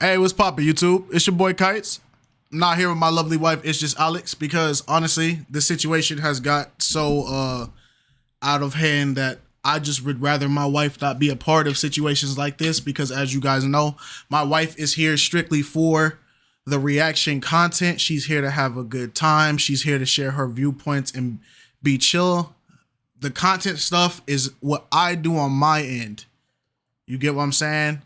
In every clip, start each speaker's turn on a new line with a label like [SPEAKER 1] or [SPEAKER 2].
[SPEAKER 1] Hey, what's poppin', YouTube? It's your boy KiteZz. I'm not here with my lovely wife, it's just Alex, because honestly, the situation has got so out of hand that I just would rather my wife not be a part of situations like this, because as you guys know, my wife is here strictly for the reaction content. She's here to have a good time. She's here to share her viewpoints and be chill. The content stuff is what I do on my end. You get what I'm saying?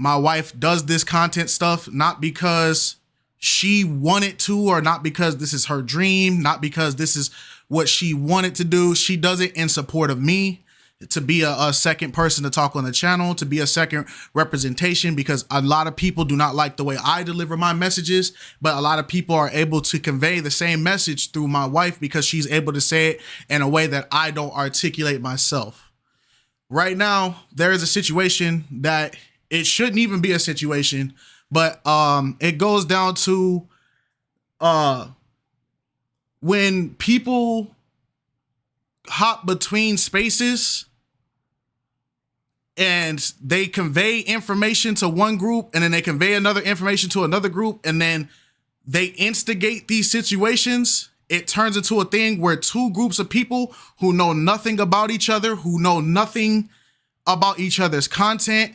[SPEAKER 1] My wife does this content stuff not because she wanted to, or not because this is her dream, not because this is what she wanted to do. She does it in support of me, to be a second person to talk on the channel, to be a second representation, because a lot of people do not like the way I deliver my messages, but a lot of people are able to convey the same message through my wife because she's able to say it in a way that I don't articulate myself. Right now, there is a situation that it shouldn't even be a situation, but it goes down to when people hop between spaces and they convey information to one group and then they convey another information to another group and then they instigate these situations. It turns into a thing where two groups of people who know nothing about each other, who know nothing about each other's content,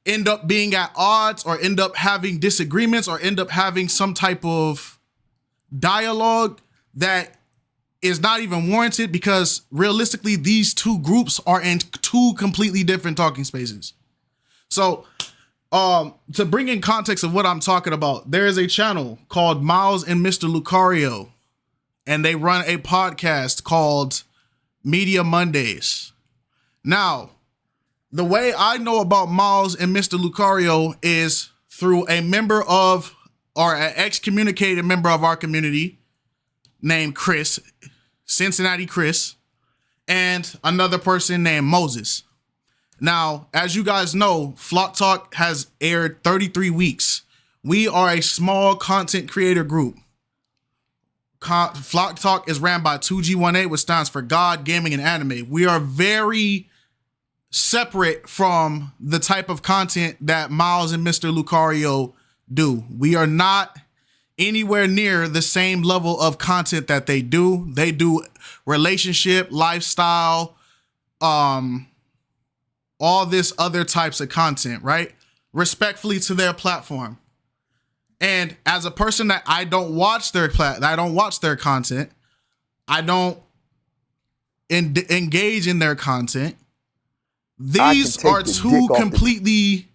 [SPEAKER 1] end up being at odds, or end up having disagreements, or end up having some type of dialogue that is not even warranted, because realistically these two groups are in two completely different talking spaces. So to bring in context of what I'm talking about, there is a channel called Miles and Mr. Lucario, and they run a podcast called Media Mondays. Now, the way I know about Miles and Mr. Lucario is through a member of, or an excommunicated member of our community named Chris, Cincinnati Chris, and another person named Moses. Now, as you guys know, Flock Talk has aired 33 weeks. We are a small content creator group. Flock Talk is ran by 2G18, which stands for God, Gaming, and Anime. We are very separate from the type of content that Miles and Mr. Lucario do. We are not anywhere near the same level of content that they do. They do relationship, lifestyle, all this other types of content, right? Respectfully to their platform. And as a person that I don't watch their content, I don't engage in their content. These are two completely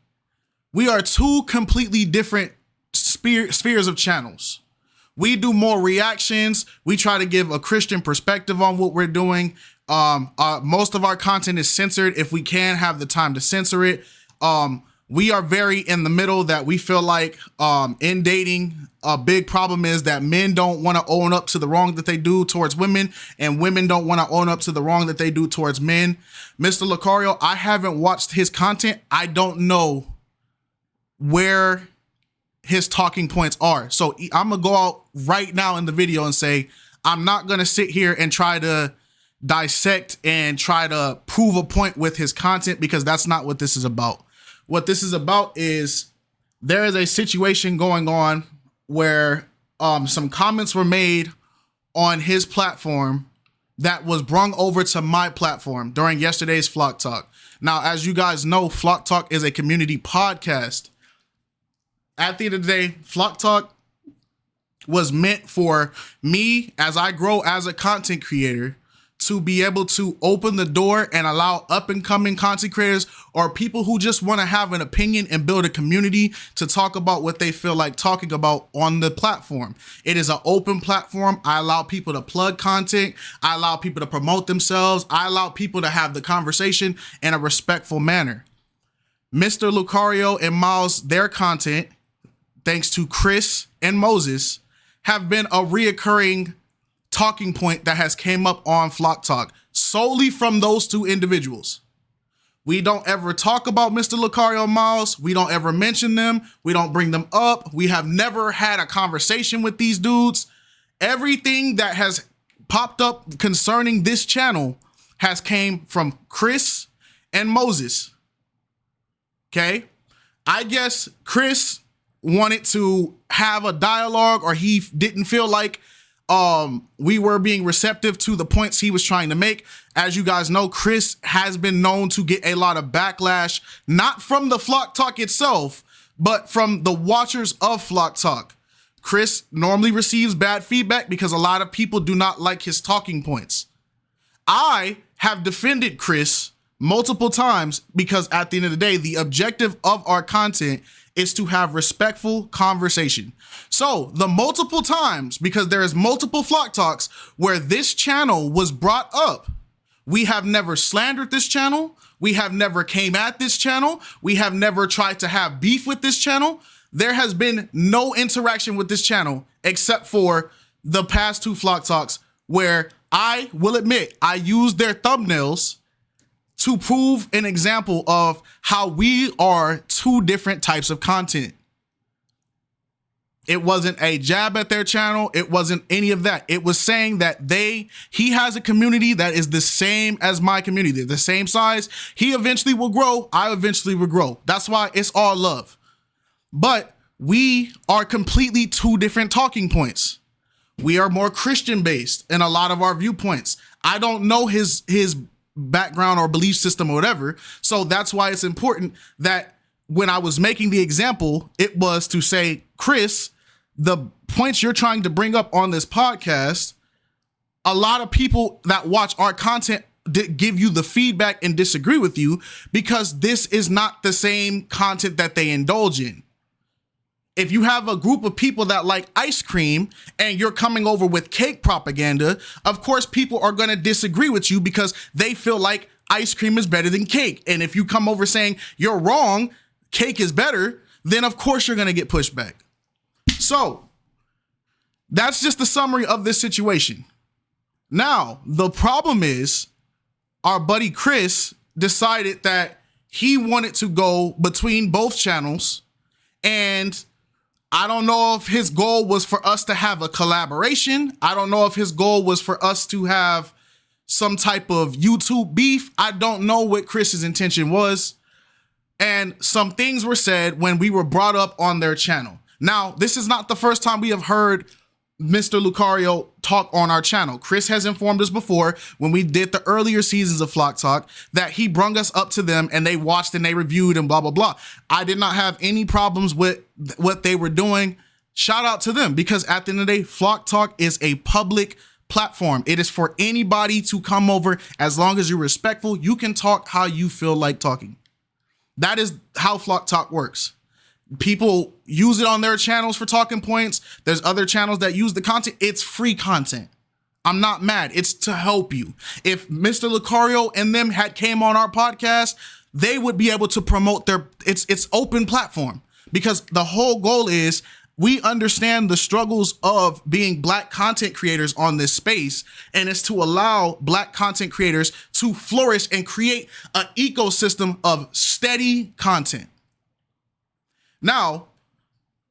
[SPEAKER 1] different spheres of channels. We do more reactions. We try to give a Christian perspective on what we're doing. Most of our content is censored if we can have the time to censor it. We are very in the middle, that we feel like in dating, a big problem is that men don't want to own up to the wrong that they do towards women, and women don't want to own up to the wrong that they do towards men. Mr. Lucario, I haven't watched his content. I don't know where his talking points are. So I'm gonna go out right now in the video and say, I'm not gonna sit here and try to dissect and try to prove a point with his content, because that's not what this is about. What this is about is there is a situation going on where some comments were made on his platform that was brung over to my platform during yesterday's Flock Talk. Now, as you guys know, Flock Talk is a community podcast. At the end of the day, Flock Talk was meant for me, as I grow as a content creator, to be able to open the door and allow up and coming content creators, or people who just want to have an opinion and build a community, to talk about what they feel like talking about on the platform. It is an open platform. I allow people to plug content. I allow people to promote themselves. I allow people to have the conversation in a respectful manner. Mr. Lucario and Miles, their content, thanks to Chris and Moses, have been a reoccurring talking point that has came up on Flock Talk solely from those two individuals. We don't ever talk about Mr. Lucario and Miles. We don't ever mention them. We don't bring them up. We have never had a conversation with these dudes. Everything that has popped up concerning this channel has came from Chris and Moses. Okay? I guess Chris wanted to have a dialogue, or he didn't feel like we were being receptive to the points he was trying to make. As you guys know, Chris has been known to get a lot of backlash, not from the Flock Talk itself, but from the watchers of Flock Talk. Chris normally receives bad feedback because a lot of people do not like his talking points. I have defended Chris multiple times because at the end of the day, the objective of our content is to have respectful conversation. So the multiple times, because there is multiple Flock Talks where this channel was brought up, we have never slandered this channel. We have never came at this channel. We have never tried to have beef with this channel. There has been no interaction with this channel except for the past 2 Flock Talks where I will admit I used their thumbnails to prove an example of how we are 2 different types of content. It wasn't a jab at their channel. It wasn't any of that. It was saying that he has a community that is the same as my community. They're the same size. He eventually will grow. I eventually will grow. That's why it's all love. But we are completely 2 different talking points. We are more Christian based in a lot of our viewpoints. I don't know his background or belief system or whatever. So that's why it's important that when I was making the example, it was to say, Chris, the points you're trying to bring up on this podcast, a lot of people that watch our content give you the feedback and disagree with you because this is not the same content that they indulge in. If you have a group of people that like ice cream and you're coming over with cake propaganda, of course, people are going to disagree with you because they feel like ice cream is better than cake. And if you come over saying you're wrong, cake is better, then of course you're going to get pushed back. So that's just the summary of this situation. Now, the problem is our buddy Chris decided that he wanted to go between both channels, and I don't know if his goal was for us to have a collaboration. I don't know if his goal was for us to have some type of YouTube beef. I don't know what Chris's intention was. And some things were said when we were brought up on their channel. Now, this is not the first time we have heard Mr. Lucario talk on our channel. Chris has informed us before when we did the earlier seasons of Flock Talk that he brung us up to them and they watched and they reviewed and blah, blah, blah. I did not have any problems with what they were doing. Shout out to them, because at the end of the day, Flock Talk is a public platform. It is for anybody to come over. As long as you're respectful, you can talk how you feel like talking. That is how Flock Talk works. People use it on their channels for talking points. There's other channels that use the content. It's free content. I'm not mad. It's to help you. If Mr. Lucario and them had came on our podcast, they would be able to promote it's open platform, because the whole goal is we understand the struggles of being Black content creators on this space, and it's to allow Black content creators to flourish and create an ecosystem of steady content. Now,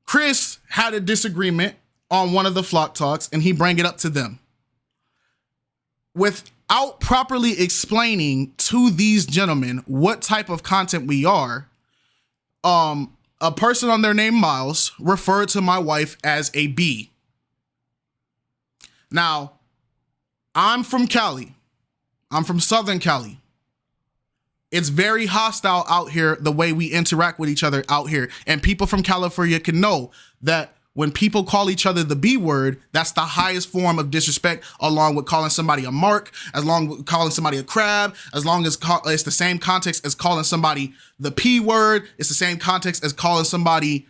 [SPEAKER 1] Chris had a disagreement on one of the Flock Talks, and he brought it up to them. Without properly explaining to these gentlemen what type of content we are, a person on their name, Miles, referred to my wife as a B. Now, I'm from Cali. I'm from Southern Cali. It's very hostile out here, the way we interact with each other out here. And people from California can know that when people call each other the B word, that's the highest form of disrespect, along with calling somebody a mark, as long as calling somebody a crab, as long as it's the same context as calling somebody the P word. It's the same context as calling somebody,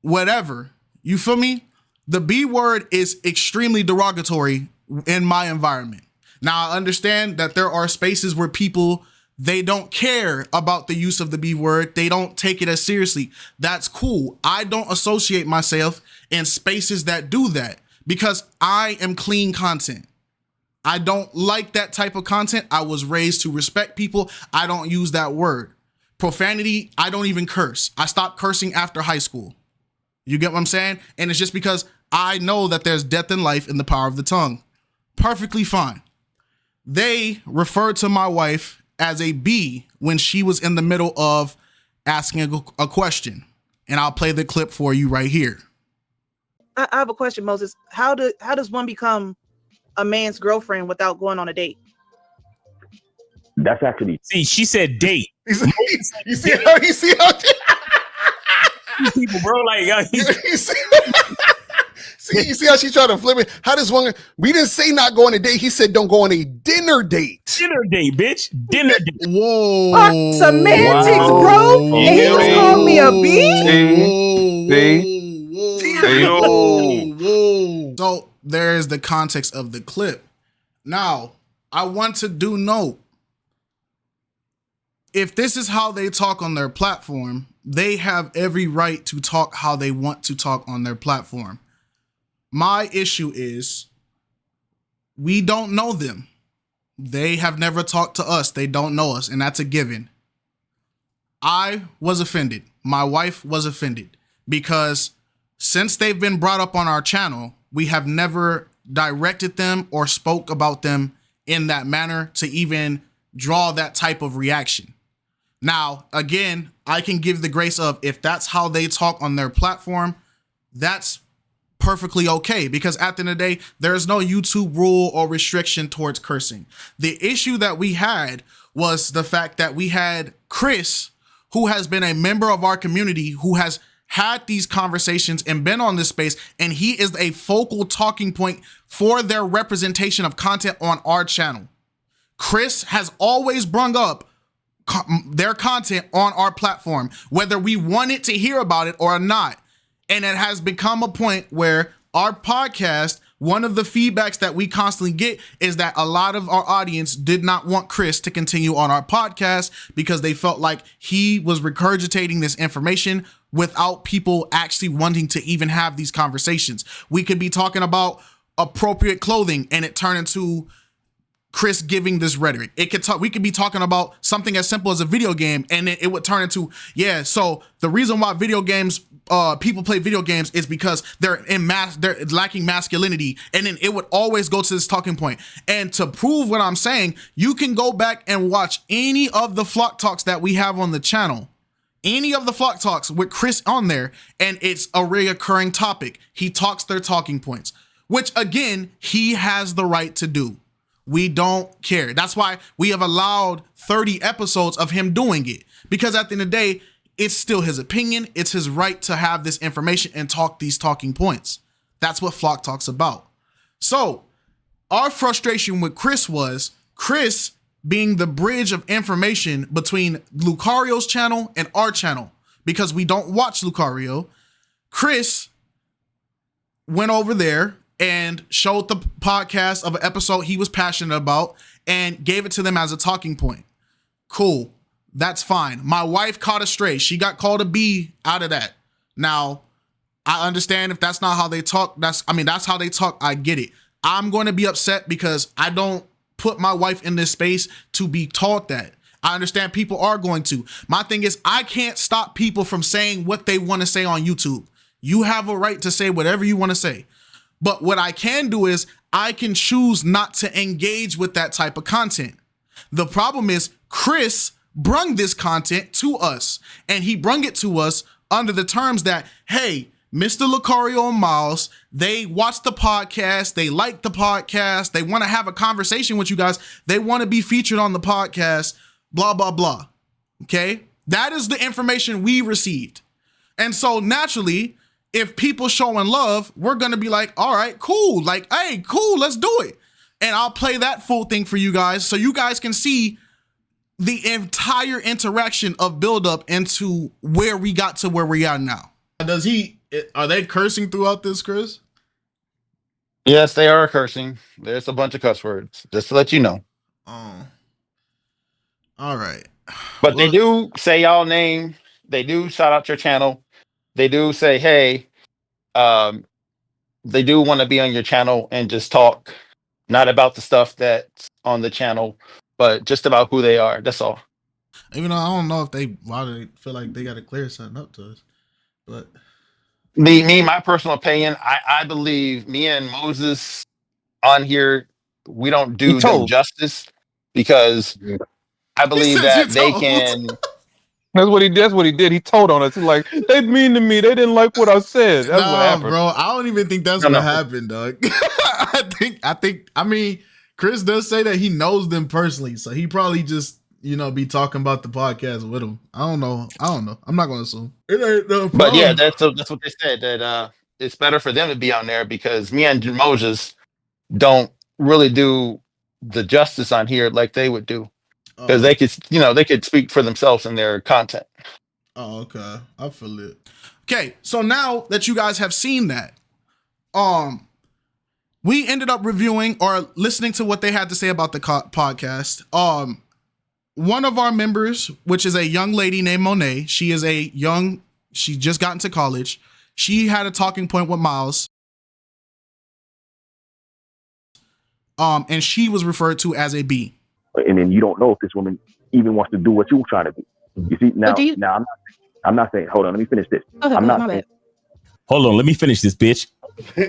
[SPEAKER 1] whatever. You feel me? The B word is extremely derogatory in my environment. Now, I understand that there are spaces where people, they don't care about the use of the B word. They don't take it as seriously. That's cool. I don't associate myself in spaces that do that because I am clean content. I don't like that type of content. I was raised to respect people. I don't use that word. Profanity, I don't even curse. I stopped cursing after high school. You get what I'm saying? And it's just because I know that there's death and life in the power of the tongue. Perfectly fine. They referred to my wife as a B when she was in the middle of asking a question, and I'll play the clip for you right here.
[SPEAKER 2] I have a question, Moses. How does one become a man's girlfriend without going on a date?
[SPEAKER 3] That's actually.
[SPEAKER 4] See, she said date.
[SPEAKER 1] You see how
[SPEAKER 4] These people, bro, like
[SPEAKER 5] you see how she tried to flip it? How does one? We didn't say not go on a date. He said don't go on a dinner date.
[SPEAKER 4] Dinner date, bitch. Dinner date.
[SPEAKER 1] Whoa.
[SPEAKER 2] Semantics, bro. And he was calling me a
[SPEAKER 1] Whoa. So there's the context of the clip. Now, I want to do note. If this is how they talk on their platform, they have every right to talk how they want to talk on their platform. My issue is we don't know them. They have never talked to us. They don't know us, and that's a given. I was offended. My wife was offended because since they've been brought up on our channel, we have never directed them or spoke about them in that manner to even draw that type of reaction. Now, again, I can give the grace of if that's how they talk on their platform, that's perfectly okay, because at the end of the day, there's no YouTube rule or restriction towards cursing. The issue that we had was the fact that we had Chris, who has been a member of our community, who has had these conversations and been on this space, and he is a focal talking point for their representation of content on our channel. Chris has always brung up their content on our platform, whether we wanted to hear about it or not. And it has become a point where our podcast, one of the feedbacks that we constantly get is that a lot of our audience did not want Chris to continue on our podcast because they felt like he was regurgitating this information without people actually wanting to even have these conversations. We could be talking about appropriate clothing and it turned into Chris giving this rhetoric. We could be talking about something as simple as a video game, and it would turn into, so the reason why video games, people play video games is because they're lacking masculinity, and then it would always go to this talking point. And to prove what I'm saying, you can go back and watch any of the Flock Talks that we have on the channel, any of the Flock Talks with Chris on there, and it's a reoccurring topic. He talks their talking points, which again, he has the right to do. We don't care. That's why we have allowed 30 episodes of him doing it, because at the end of the day, it's still his opinion. It's his right to have this information and talk these talking points. That's what Flock Talk's about. So our frustration with Chris was Chris being the bridge of information between Lucario's channel and our channel, because we don't watch Lucario. Chris went over there and showed the podcast of an episode he was passionate about and gave it to them as a talking point. Cool. That's fine. My wife caught a stray. She got called a B out of that. Now, I understand if that's not how they talk. That's how they talk. I get it. I'm going to be upset because I don't put my wife in this space to be taught that. I understand people are going to. My thing is, I can't stop people from saying what they want to say on YouTube. You have a right to say whatever you want to say. But what I can do is I can choose not to engage with that type of content. The problem is Chris brung this content to us, and he brung it to us under the terms that, hey, Mr. Lucario and Miles, they watch the podcast, they like the podcast, they want to have a conversation with you guys, they want to be featured on the podcast, blah, blah, blah. Okay? That is the information we received. And so naturally, if people showing love, we're going to be like, all right, cool. Like, hey, cool, let's do it. And I'll play that full thing for you guys so you guys can see the entire interaction of build up into where we got to where we are now. Are they cursing throughout this, Chris?
[SPEAKER 3] Yes, they are cursing. There's a bunch of cuss words, just to let you know.
[SPEAKER 1] Oh. All right.
[SPEAKER 3] But they do say y'all name. They do shout out your channel. They do say, hey, they do want to be on your channel and just talk, not about the stuff that's on the channel, but just about who they are. That's all.
[SPEAKER 1] Even though I don't know why they feel like they got to clear something up to us, but
[SPEAKER 3] my personal opinion, I believe me and Moses on here, we don't do them justice, because I believe that they can.
[SPEAKER 6] That's what he did. That's what he did. He told on us. He's like, they mean to me. They didn't like what I said. That's what happened.
[SPEAKER 1] Bro, I don't even think that's what happened, Doug. I mean, Chris does say that he knows them personally, so he probably just, be talking about the podcast with them. I don't know. I'm not gonna assume. It ain't no problem.
[SPEAKER 3] But yeah, that's what they said, that it's better for them to be on there because me and Moses don't really do the justice on here like they would do. Because they could speak for themselves in their content.
[SPEAKER 1] Oh, okay. I feel it. Okay, so now that you guys have seen that, we ended up reviewing or listening to what they had to say about the podcast. One of our members, which is a young lady named Monet, she just got into college. She had a talking point with Miles. And she was referred to as a B.
[SPEAKER 7] And then you don't know if this woman even wants to do what you're trying to do. You see, now I'm not saying, hold on, let me finish this.
[SPEAKER 2] Okay,
[SPEAKER 7] I'm not saying,
[SPEAKER 4] hold on, let me finish this, bitch.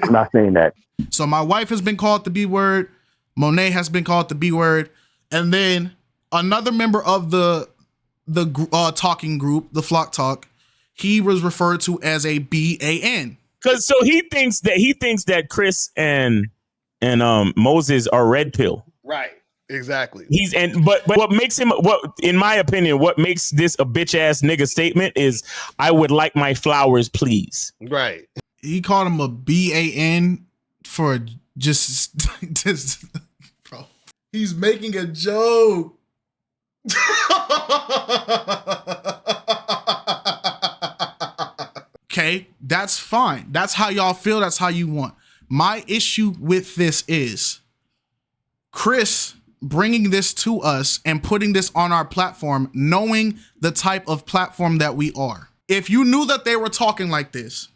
[SPEAKER 7] I'm not saying that.
[SPEAKER 1] So my wife has been called the B word. Monet has been called the B word. And then another member of the talking group, the Flock Talk, he was referred to as a BAN.
[SPEAKER 4] So he thinks that Chris and Moses are red pill.
[SPEAKER 5] Right. Exactly.
[SPEAKER 4] But what makes him, in my opinion, what makes this a bitch ass nigga statement is, I would like my flowers, please.
[SPEAKER 5] Right.
[SPEAKER 1] He called him a BAN for just bro. He's making a joke. Okay, that's fine. That's how y'all feel. That's how you want. My issue with this is Chris bringing this to us and putting this on our platform, knowing the type of platform that we are. If you knew that they were talking like this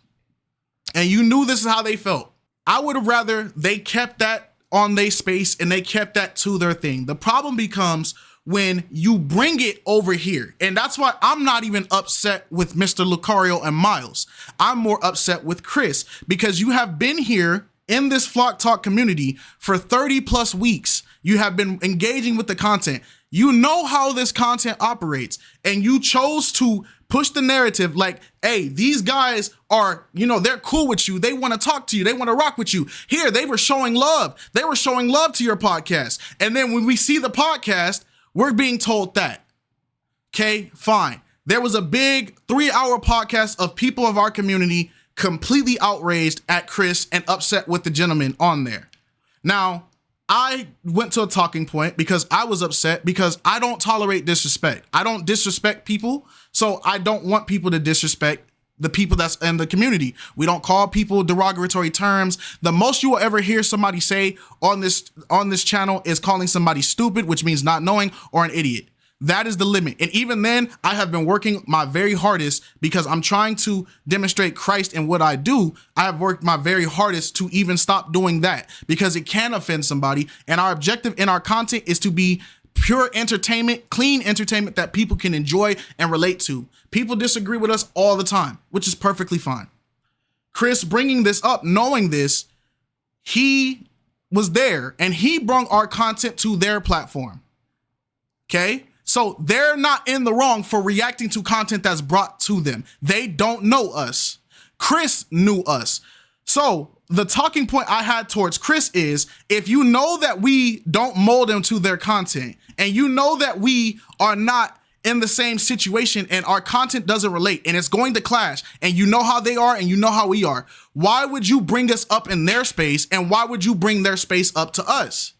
[SPEAKER 1] and you knew this is how they felt, I would have rather they kept that on their space and they kept that to their thing. The problem becomes when you bring it over here. And that's why I'm not even upset with Mr. Lucario and Miles. I'm more upset with Chris because you have been here in this Flock Talk community for 30 plus weeks. You have been engaging with the content. You know how this content operates, and you chose to push the narrative like, hey, these guys are, they're cool with you. They want to talk to you. They want to rock with you. Here, they were showing love. They were showing love to your podcast. And then when we see the podcast, we're being told that. Okay, fine. There was a big 3-hour podcast of people of our community completely outraged at Chris and upset with the gentleman on there. Now, I went to a talking point because I was upset because I don't tolerate disrespect. I don't disrespect people, so I don't want people to disrespect the people that's in the community. We don't call people derogatory terms. The most you will ever hear somebody say on this channel is calling somebody stupid, which means not knowing, or an idiot. That is the limit. And even then, I have been working my very hardest because I'm trying to demonstrate Christ in what I do. I have worked my very hardest to even stop doing that because it can offend somebody. And our objective in our content is to be pure entertainment, clean entertainment that people can enjoy and relate to. People disagree with us all the time, which is perfectly fine. Chris bringing this up, knowing this, he was there and he brought our content to their platform. Okay? So they're not in the wrong for reacting to content that's brought to them. They don't know us. Chris knew us. So the talking point I had towards Chris is, if you know that we don't mold them to their content, and you know that we are not in the same situation and our content doesn't relate and it's going to clash, and you know how they are and you know how we are, why would you bring us up in their space and why would you bring their space up to us?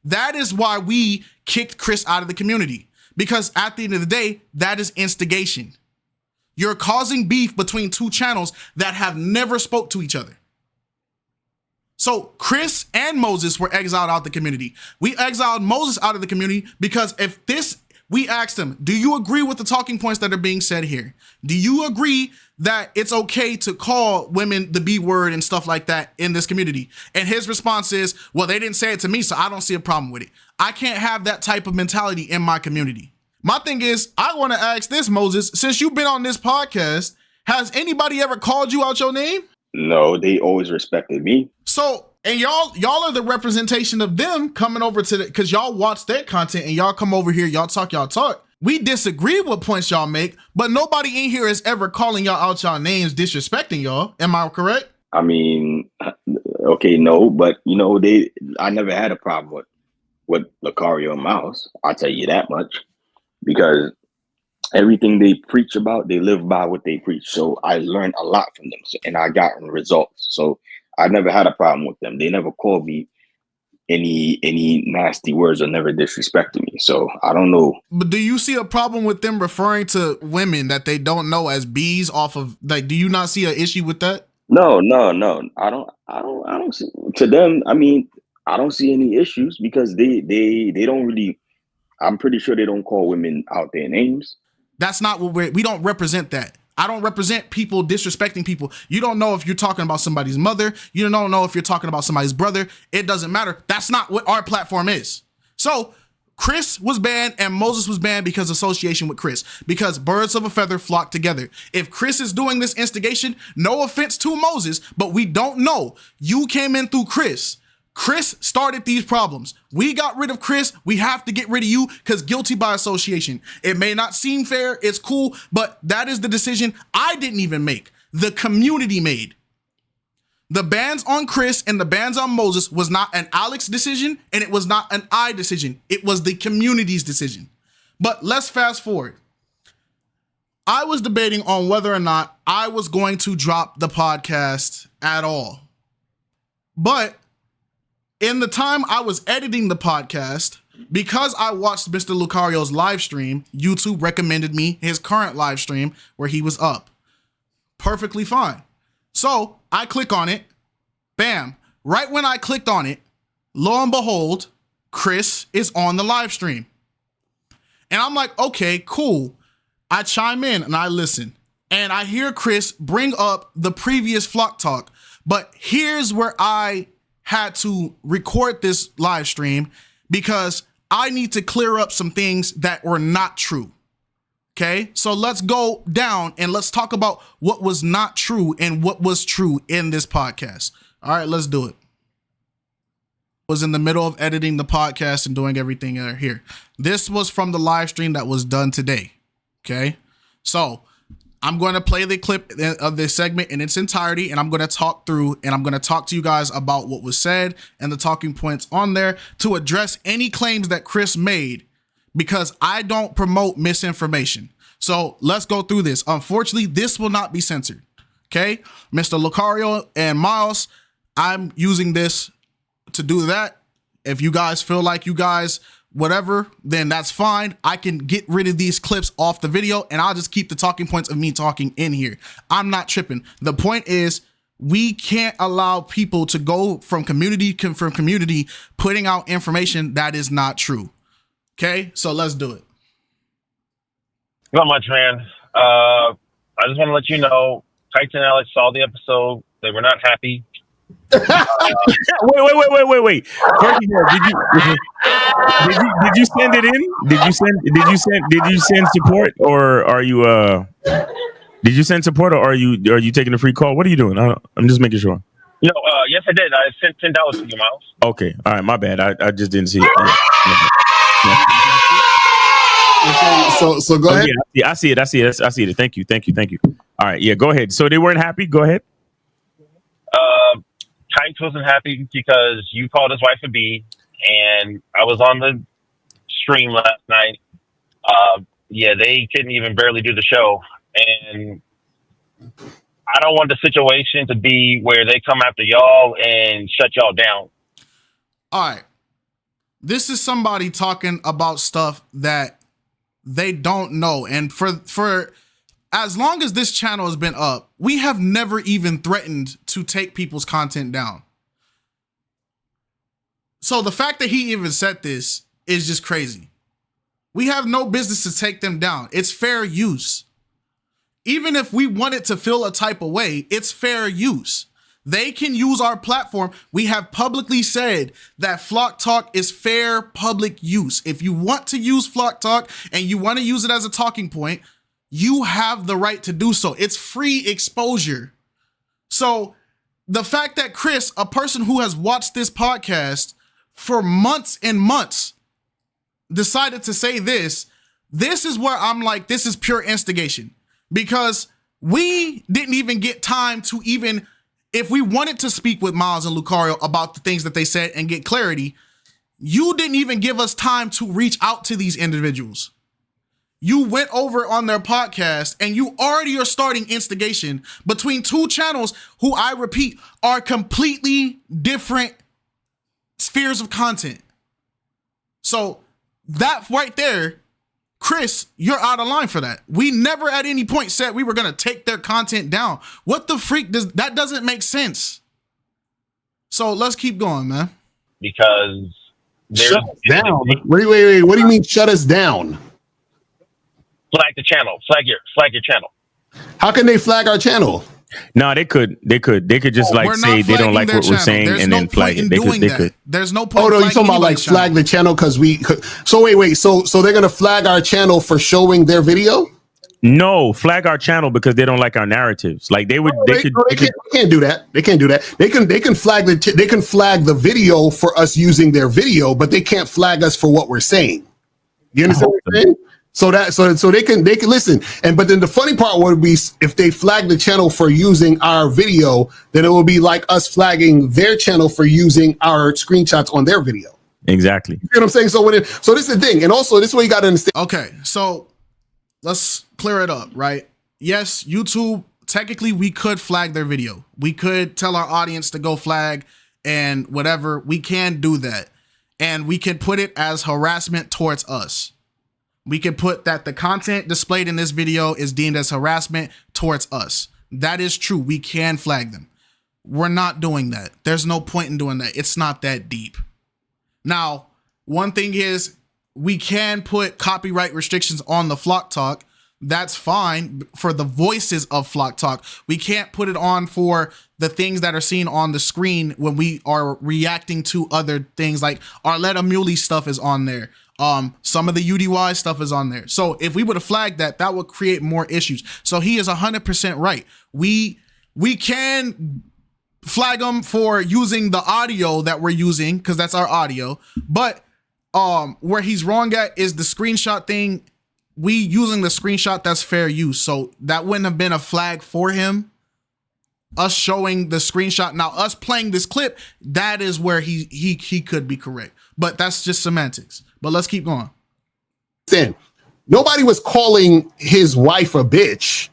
[SPEAKER 1] That is why we kicked Chris out of the community. Because at the end of the day, that is instigation. You're causing beef between two channels that have never spoke to each other. So Chris and Moses were exiled out of the community. We exiled Moses out of the community because we asked him, do you agree with the talking points that are being said here? Do you agree that it's okay to call women the B word and stuff like that in this community? And his response is, well, they didn't say it to me, so I don't see a problem with it. I can't have that type of mentality in my community. My thing is, I want to ask this, Moses, since you've been on this podcast, has anybody ever called you out your name?
[SPEAKER 7] No, they always respected me.
[SPEAKER 1] So, and y'all are the representation of them coming over to because y'all watch their content and y'all come over here, y'all talk. We disagree with points y'all make, but nobody in here is ever calling y'all out y'all names, disrespecting y'all. Am I correct?
[SPEAKER 7] I mean, okay, no, but you know, I never had a problem with Lucario and Mouse. I'll tell you that much, because everything they preach about, they live by what they preach. So I learned a lot from them, and I got results. So I never had a problem with them. They never called me any nasty words or never disrespected me. So I don't know. But
[SPEAKER 1] do you see a problem with them referring to women that they don't know as bees off of, like, do you not see an issue with that?
[SPEAKER 7] No. I don't see, to them, I mean, I don't see any issues, because they don't really, I'm pretty sure they don't call women out their names.
[SPEAKER 1] That's not what we don't represent that. I don't represent people disrespecting people. You don't know if you're talking about somebody's mother. You don't know if you're talking about somebody's brother. It doesn't matter. That's not what our platform is. So Chris was banned and Moses was banned because of association with Chris, because birds of a feather flock together. If Chris is doing this instigation, no offense to Moses, but we don't know. You came in through Chris. Chris started these problems. We got rid of Chris. We have to get rid of you because guilty by association. It may not seem fair. It's cool, but that is the decision I didn't even make. The community made. The bans on Chris and the bans on Moses was not an Alex decision, and it was not an I decision. It was the community's decision. But let's fast forward. I was debating on whether or not I was going to drop the podcast at all. But in the time I was editing the podcast, because I watched Mr. Lucario's live stream, YouTube recommended me his current live stream where he was up. Perfectly fine. So I click on it. Bam. Right when I clicked on it, lo and behold, Chris is on the live stream. And I'm like, okay, cool. I chime in and I listen. And I hear Chris bring up the previous Flock Talk. But here's where I had to record this live stream, because I need to clear up some things that were not true. Okay, so let's go down and let's talk about what was not true and what was true in this podcast. All right, let's do it. Was in the middle of editing the podcast and doing everything here. This was from the live stream that was done today. Okay, so I'm going to play the clip of this segment in its entirety, and I'm going to talk through, and I'm going to talk to you guys about what was said and the talking points on there to address any claims that Chris made, because I don't promote misinformation. So let's go through this. Unfortunately, this will not be censored. Okay, Mr. Lucario and Miles, I'm using this to do that. If you guys feel like you guys whatever, then that's fine. I can get rid of these clips off the video and I'll just keep the talking points of me talking in here. I'm not tripping. The point is, we can't allow people to go from community putting out information that is not true. Okay, so let's do it.
[SPEAKER 8] Not much, man. I just want to let you know, KiteZz and Alex saw the episode. They were not happy.
[SPEAKER 4] Wait. First of all, did you send it in? Did you send support, or are you did you send support, or are you taking a free call? What are you doing? I'm just making sure.
[SPEAKER 8] No, yes, I did. I sent $10 to you, Miles.
[SPEAKER 4] Okay, all right, my bad. I just didn't see it.
[SPEAKER 5] So go ahead.
[SPEAKER 4] Yeah, I see it. Thank you. All right, yeah, go ahead. So they weren't happy. Go ahead.
[SPEAKER 8] KiteZz wasn't happy because you called his wife a bee, and I was on the stream last night. Yeah, they couldn't even barely do the show, and I don't want the situation to be where they come after y'all and shut y'all down.
[SPEAKER 1] All right. This is somebody talking about stuff that they don't know. And for as long as this channel has been up, we have never even threatened to take people's content down. So the fact that he even said this is just crazy. We have no business to take them down. It's fair use. Even if we wanted to feel a type of way, it's fair use. They can use our platform. We have publicly said that Flock Talk is fair public use. If you want to use Flock Talk and you want to use it as a talking point, you have the right to do so. It's free exposure. So the fact that Chris, a person who has watched this podcast for months and months, decided to say this, This is where I'm like, this is pure instigation, because we didn't even get time to even, if we wanted to speak with Miles and Lucario about the things that they said and get clarity, you didn't even give us time to reach out to these individuals. You went over on their podcast and you already are starting instigation between two channels who, I repeat, are completely different spheres of content. So that right there, Chris, you're out of line for that. We never at any point said we were going to take their content down. What the freak that doesn't make sense. So let's keep going, man.
[SPEAKER 8] Because
[SPEAKER 5] Shut us down. Wait. What do you mean shut us down?
[SPEAKER 8] Flag the channel. Flag your channel.
[SPEAKER 5] How can they flag our channel?
[SPEAKER 4] No, they could just like say they don't like what we're saying and then flag it. They could.
[SPEAKER 1] There's no point.
[SPEAKER 5] Oh no, you're talking about like flag the channel because so wait. So they're gonna flag our channel for showing their video?
[SPEAKER 4] No, flag our channel because they don't like our narratives. Like they
[SPEAKER 5] can't do that. They can't do that. They can flag the video for us using their video, but they can't flag us for what we're saying. You understand what I'm saying? So they can listen. But then the funny part would be if they flag the channel for using our video, then it will be like us flagging their channel for using our screenshots on their video.
[SPEAKER 4] Exactly.
[SPEAKER 5] You know what I'm saying? So this is the thing, and also this is what you got to understand.
[SPEAKER 1] Okay, so let's clear it up, right? Yes, YouTube, technically we could flag their video. We could tell our audience to go flag and whatever. We can do that. And we can put it as harassment towards us. We can put that the content displayed in this video is deemed as harassment towards us. That is true. We can flag them. We're not doing that. There's no point in doing that. It's not that deep. Now, one thing is we can put copyright restrictions on the Flock Talk. That's fine for the voices of Flock Talk. We can't put it on for the things that are seen on the screen when we are reacting to other things, like Arletta Muley stuff is on there. Some of the UDY stuff is on there. So if we would have flagged that would create more issues. So he is 100% right. We can flag them for using the audio that we're using because that's our audio. But where he's wrong at is the screenshot thing. We using the screenshot, that's fair use. So that wouldn't have been a flag for him. Us showing the screenshot. Now us playing this clip, that is where he could be correct. But that's just semantics. But let's keep going.
[SPEAKER 5] Nobody was calling his wife a bitch.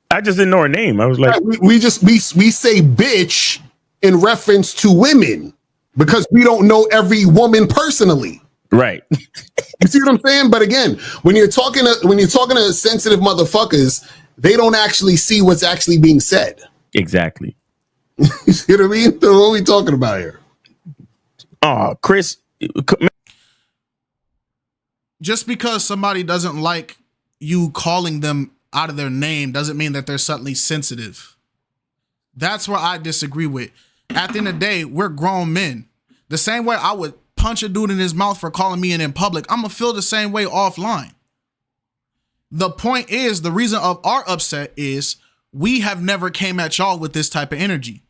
[SPEAKER 4] I just didn't know her name. I was like,
[SPEAKER 5] we say bitch in reference to women because we don't know every woman personally.
[SPEAKER 4] Right.
[SPEAKER 5] You see what I'm saying? But again, when you're talking to sensitive motherfuckers, they don't actually see what's actually being said.
[SPEAKER 4] Exactly.
[SPEAKER 5] You see what I mean? So what are we talking about here?
[SPEAKER 4] Oh, Chris.
[SPEAKER 1] Just because somebody doesn't like you calling them out of their name doesn't mean that they're suddenly sensitive. That's where I disagree with. At the end of the day, we're grown men. The same way I would punch a dude in his mouth for calling me in public, I'm gonna feel the same way offline. The point is, the reason of our upset is we have never came at y'all with this type of energy.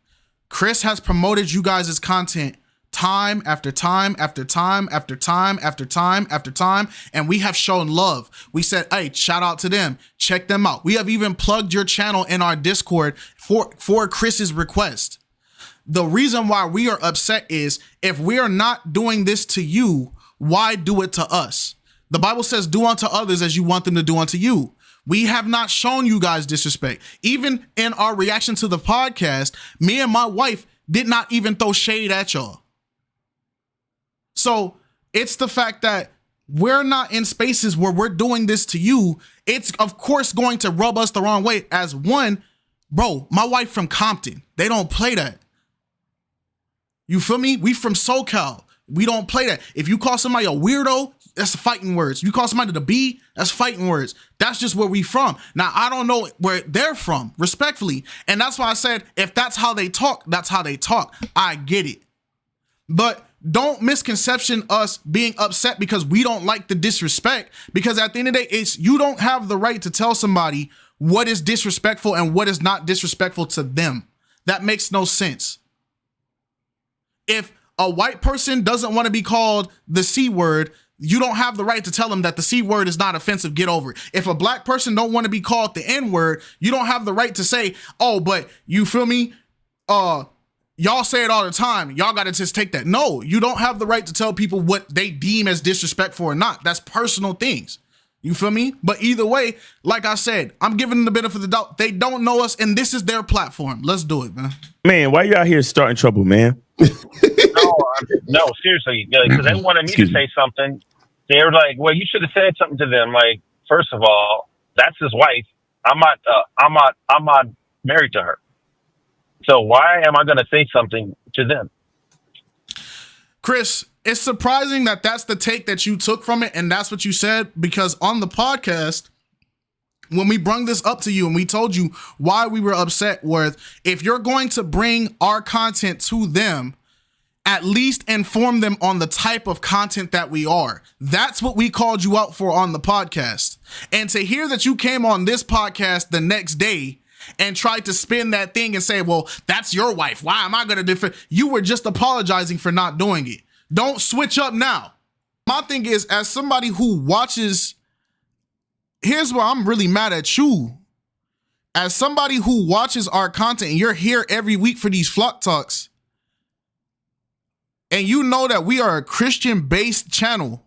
[SPEAKER 1] Chris has promoted you guys' content time after time after time after time after time after time, and we have shown love. We said, hey, shout out to them, check them out. We have even plugged your channel in our Discord for Chris's request. The reason why we are upset is if we are not doing this to you, why do it to us? The Bible says, do unto others as you want them to do unto you. We have not shown you guys disrespect. Even in our reaction to the podcast, me and my wife did not even throw shade at y'all. So it's the fact that we're not in spaces where we're doing this to you. It's of course going to rub us the wrong way. As one, bro, my wife from Compton, they don't play that. You feel me? We from SoCal. We don't play that. If you call somebody a weirdo, that's fighting words. You call somebody the B, that's fighting words. That's just where we from. Now, I don't know where they're from, respectfully. And that's why I said, if that's how they talk, that's how they talk. I get it. But don't misconception us being upset because we don't like the disrespect, because at the end of the day, it's you don't have the right to tell somebody what is disrespectful and what is not disrespectful to them. That makes no sense. If a white person doesn't want to be called the C word, you don't have the right to tell them that the C word is not offensive. Get over it. If a black person don't want to be called the N word, you don't have the right to say, oh, but you feel me? Y'all say it all the time. Y'all got to just take that. No, you don't have the right to tell people what they deem as disrespectful or not. That's personal things. You feel me? But either way, like I said, I'm giving them the benefit of the doubt. They don't know us, and this is their platform. Let's do it, man.
[SPEAKER 4] Man, why you out here starting trouble, man?
[SPEAKER 8] No, seriously, because they wanted me to say something. They were like, "Well, you should have said something to them." Like, first of all, that's his wife. I'm not married to her. So why am I going to say something to them?
[SPEAKER 1] Chris, it's surprising that that's the take that you took from it, and that's what you said, because on the podcast, when we brung this up to you and we told you why we were upset with, if you're going to bring our content to them, at least inform them on the type of content that we are. That's what we called you out for on the podcast. And to hear that you came on this podcast the next day and tried to spin that thing and say, well, that's your wife. Why am I going to defend? You were just apologizing for not doing it. Don't switch up now. My thing is, as somebody who watches, here's where I'm really mad at you. As somebody who watches our content, and you're here every week for these flock talks, and you know that we are a Christian-based channel,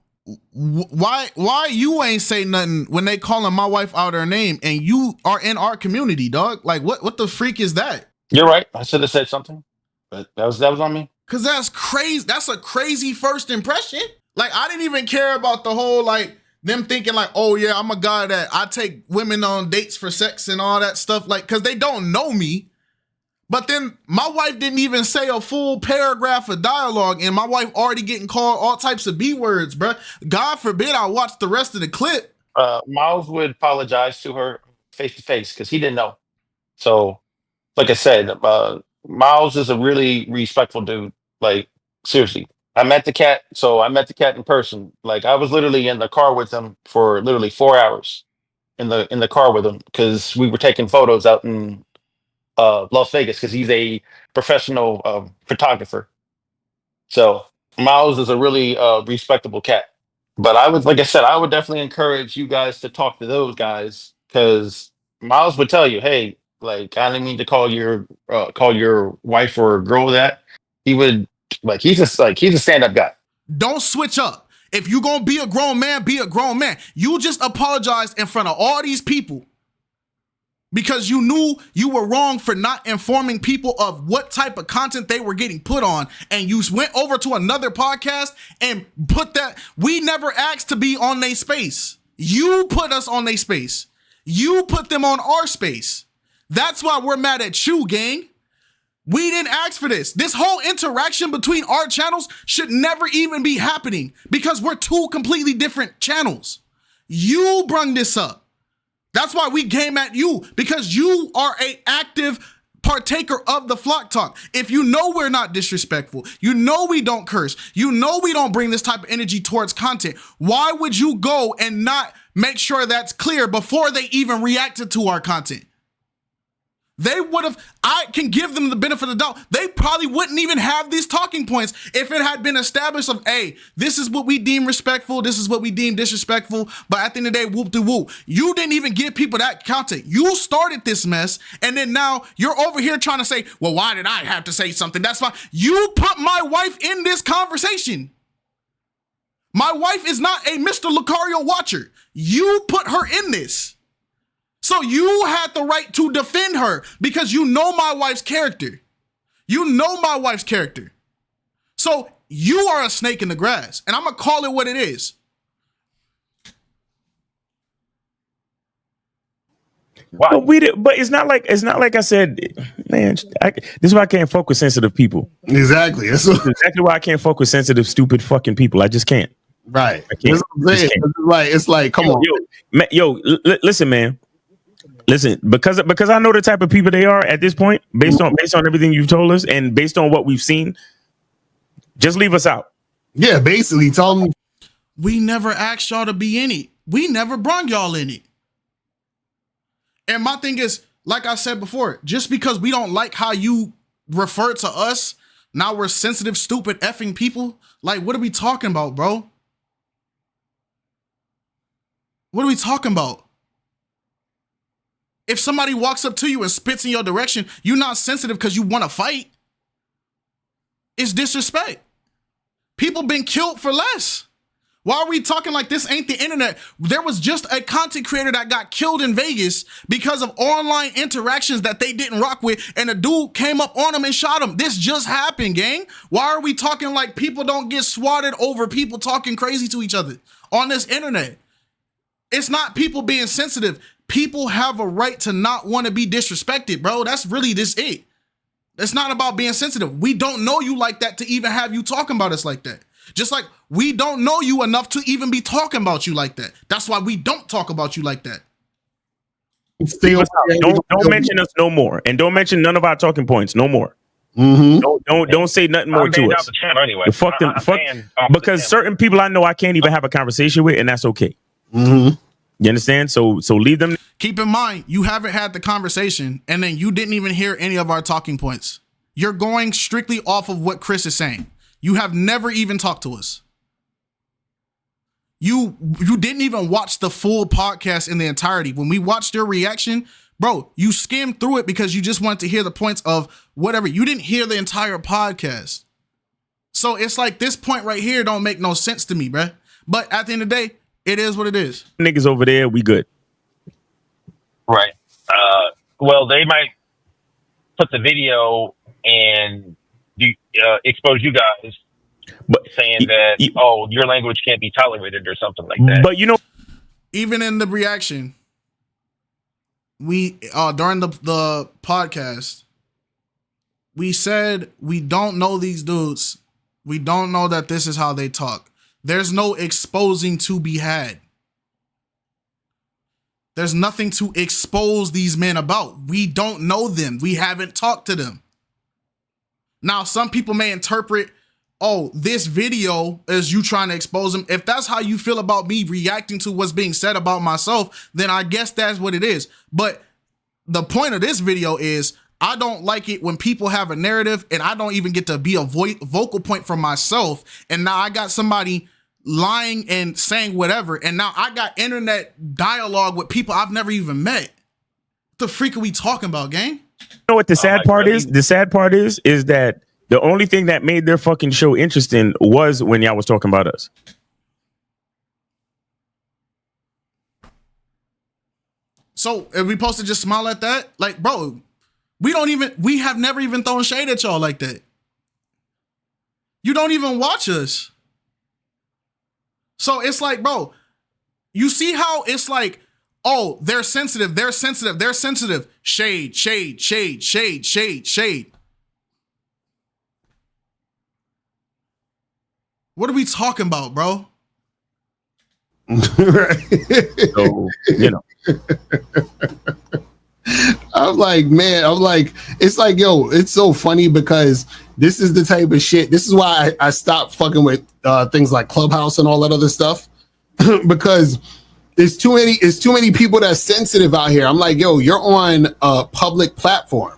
[SPEAKER 1] why you ain't say nothing when they calling my wife out her name and you are in our community, dog? Like, what the freak is that?
[SPEAKER 3] You're right. I should have said something, but that was on me.
[SPEAKER 1] Cause that's crazy. That's a crazy first impression. Like, I didn't even care about the whole, like, them thinking like, oh yeah, I'm a guy that I take women on dates for sex and all that stuff. Like, cause they don't know me. But then my wife didn't even say a full paragraph of dialogue, and my wife already getting called all types of B words, bro. God forbid I watch the rest of the clip.
[SPEAKER 3] Miles would apologize to her face to face because he didn't know. So, like I said, Miles is a really respectful dude. Like, seriously, I met the cat in person. Like, I was literally in the car with him for literally 4 hours in the car with him because we were taking photos out in Las Vegas because he's a professional photographer. So Miles is a really respectable cat. But I would definitely encourage you guys to talk to those guys because Miles would tell you, hey, like, I didn't mean to call your wife or girl that. He would, like, he's a stand-up guy.
[SPEAKER 1] Don't switch up. If you gonna be a grown man, be a grown man. You just apologized in front of all these people because you knew you were wrong for not informing people of what type of content they were getting put on. And you went over to another podcast and put that. We never asked to be on their space. You put us on their space. You put them on our space. That's why we're mad at you, gang. We didn't ask for this. This whole interaction between our channels should never even be happening because we're two completely different channels. You brung this up. That's why we came at you, because you are an active partaker of the flock talk. If you know we're not disrespectful, you know we don't curse, you know we don't bring this type of energy towards content, why would you go and not make sure that's clear before they even reacted to our content? They would have, I can give them the benefit of the doubt. They probably wouldn't even have these talking points if it had been established of, hey, this is what we deem respectful, this is what we deem disrespectful, but at the end of the day, whoop de whoop. You didn't even give people that content. You started this mess, and then now you're over here trying to say, well, why did I have to say something? That's fine. You put my wife in this conversation. My wife is not a Mr. Lucario watcher. You put her in this. So you had the right to defend her because you know my wife's character. You know my wife's character. So you are a snake in the grass, and I'm going to call it what it is.
[SPEAKER 4] Wow. But it's not like I said, man. This is why I can't fuck with sensitive people.
[SPEAKER 5] Exactly. That's
[SPEAKER 4] exactly why I can't fuck with sensitive, stupid fucking people. I just can't.
[SPEAKER 5] Right.
[SPEAKER 4] I can't.
[SPEAKER 5] It's like, come on.
[SPEAKER 4] Listen, man. Listen, because I know the type of people they are at this point, based on everything you've told us and based on what we've seen, just leave us out.
[SPEAKER 5] Yeah, basically, tell them
[SPEAKER 1] we never asked y'all to be in it. We never brought y'all in it. And my thing is, like I said before, just because we don't like how you refer to us, now we're sensitive, stupid, effing people. Like, what are we talking about, bro? What are we talking about? If somebody walks up to you and spits in your direction, you're not sensitive because you want to fight. It's disrespect. People been killed for less. Why are we talking like this ain't the internet? There was just a content creator that got killed in Vegas because of online interactions that they didn't rock with, and a dude came up on him and shot him. This just happened, gang. Why are we talking like people don't get swatted over people talking crazy to each other on this internet? It's not people being sensitive. People have a right to not want to be disrespected, bro. That's really just it. It's not about being sensitive. We don't know you like that to even have you talking about us like that. Just like we don't know you enough to even be talking about you like that. That's why we don't talk about you like that.
[SPEAKER 4] Don't mention us no more, and don't mention none of our talking points no more. Don't say nothing more to us.
[SPEAKER 8] Anyway.
[SPEAKER 4] Fuck them, because certain people I know I can't even have a conversation with, and that's okay. You understand? So leave them.
[SPEAKER 1] Keep in mind, you haven't had the conversation, and then you didn't even hear any of our talking points. You're going strictly off of what Chris is saying. You have never even talked to us. You didn't even watch the full podcast in the entirety. When we watched your reaction, bro, you skimmed through it because you just wanted to hear the points of whatever. You didn't hear the entire podcast. So it's like this point right here don't make no sense to me, bruh. But at the end of the day, it is what it is.
[SPEAKER 4] Niggas over there, we good.
[SPEAKER 8] Right. Well, they might put the video and expose you guys, but saying that your language can't be tolerated or something like that.
[SPEAKER 4] But
[SPEAKER 1] even in the reaction, we during the podcast, we said we don't know these dudes. We don't know that this is how they talk. There's no exposing to be had. There's nothing to expose these men about. We don't know them. We haven't talked to them. Now, some people may interpret, this video is you trying to expose them. If that's how you feel about me reacting to what's being said about myself, then I guess that's what it is. But the point of this video is I don't like it when people have a narrative and I don't even get to be a vocal point for myself. And now I got somebody lying and saying whatever. And now I got internet dialogue with people I've never even met. What the freak are we talking about, gang?
[SPEAKER 4] You know what the sad part is? The sad part is that the only thing that made their fucking show interesting was when y'all was talking about us.
[SPEAKER 1] So are we supposed to just smile at that? Like, bro, we have never even thrown shade at y'all like that. You don't even watch us. So it's like, bro, you see how it's like, they're sensitive, they're sensitive, they're sensitive. Shade, shade, shade, shade, shade, shade. What are we talking about, bro?
[SPEAKER 5] Right.
[SPEAKER 4] So,
[SPEAKER 5] it's like, yo, it's so funny because this is the type of shit. This is why I stopped fucking with things like Clubhouse and all that other stuff because it's too many people that's sensitive out here. I'm like, yo, you're on a public platform.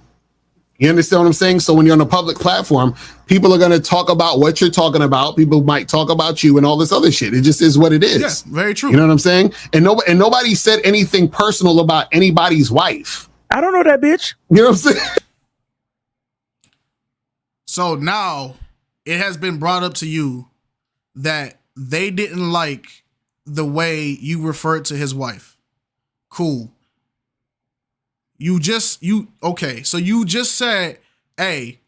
[SPEAKER 5] You understand what I'm saying? So when you're on a public platform, people are going to talk about what you're talking about. People might talk about you and all this other shit. It just is what it is.
[SPEAKER 1] Yeah, very true.
[SPEAKER 5] You know what I'm saying? And nobody said anything personal about anybody's wife.
[SPEAKER 4] I don't know that bitch.
[SPEAKER 5] You know what I'm saying?
[SPEAKER 1] So now it has been brought up to you that they didn't like the way you referred to his wife. Cool. So you just said, hey,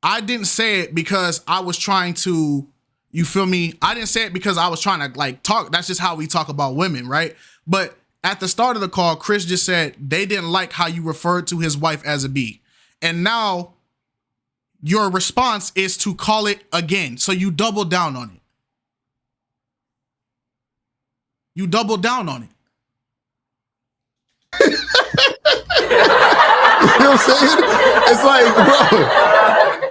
[SPEAKER 1] I didn't say it because I was trying to, you feel me? I didn't say it because I was trying to like talk. That's just how we talk about women, right? But at the start of the call, Chris just said they didn't like how you referred to his wife as a B. And now your response is to call it again. So you double down on it. You double down on it.
[SPEAKER 5] You know what I'm saying? It's like, bro,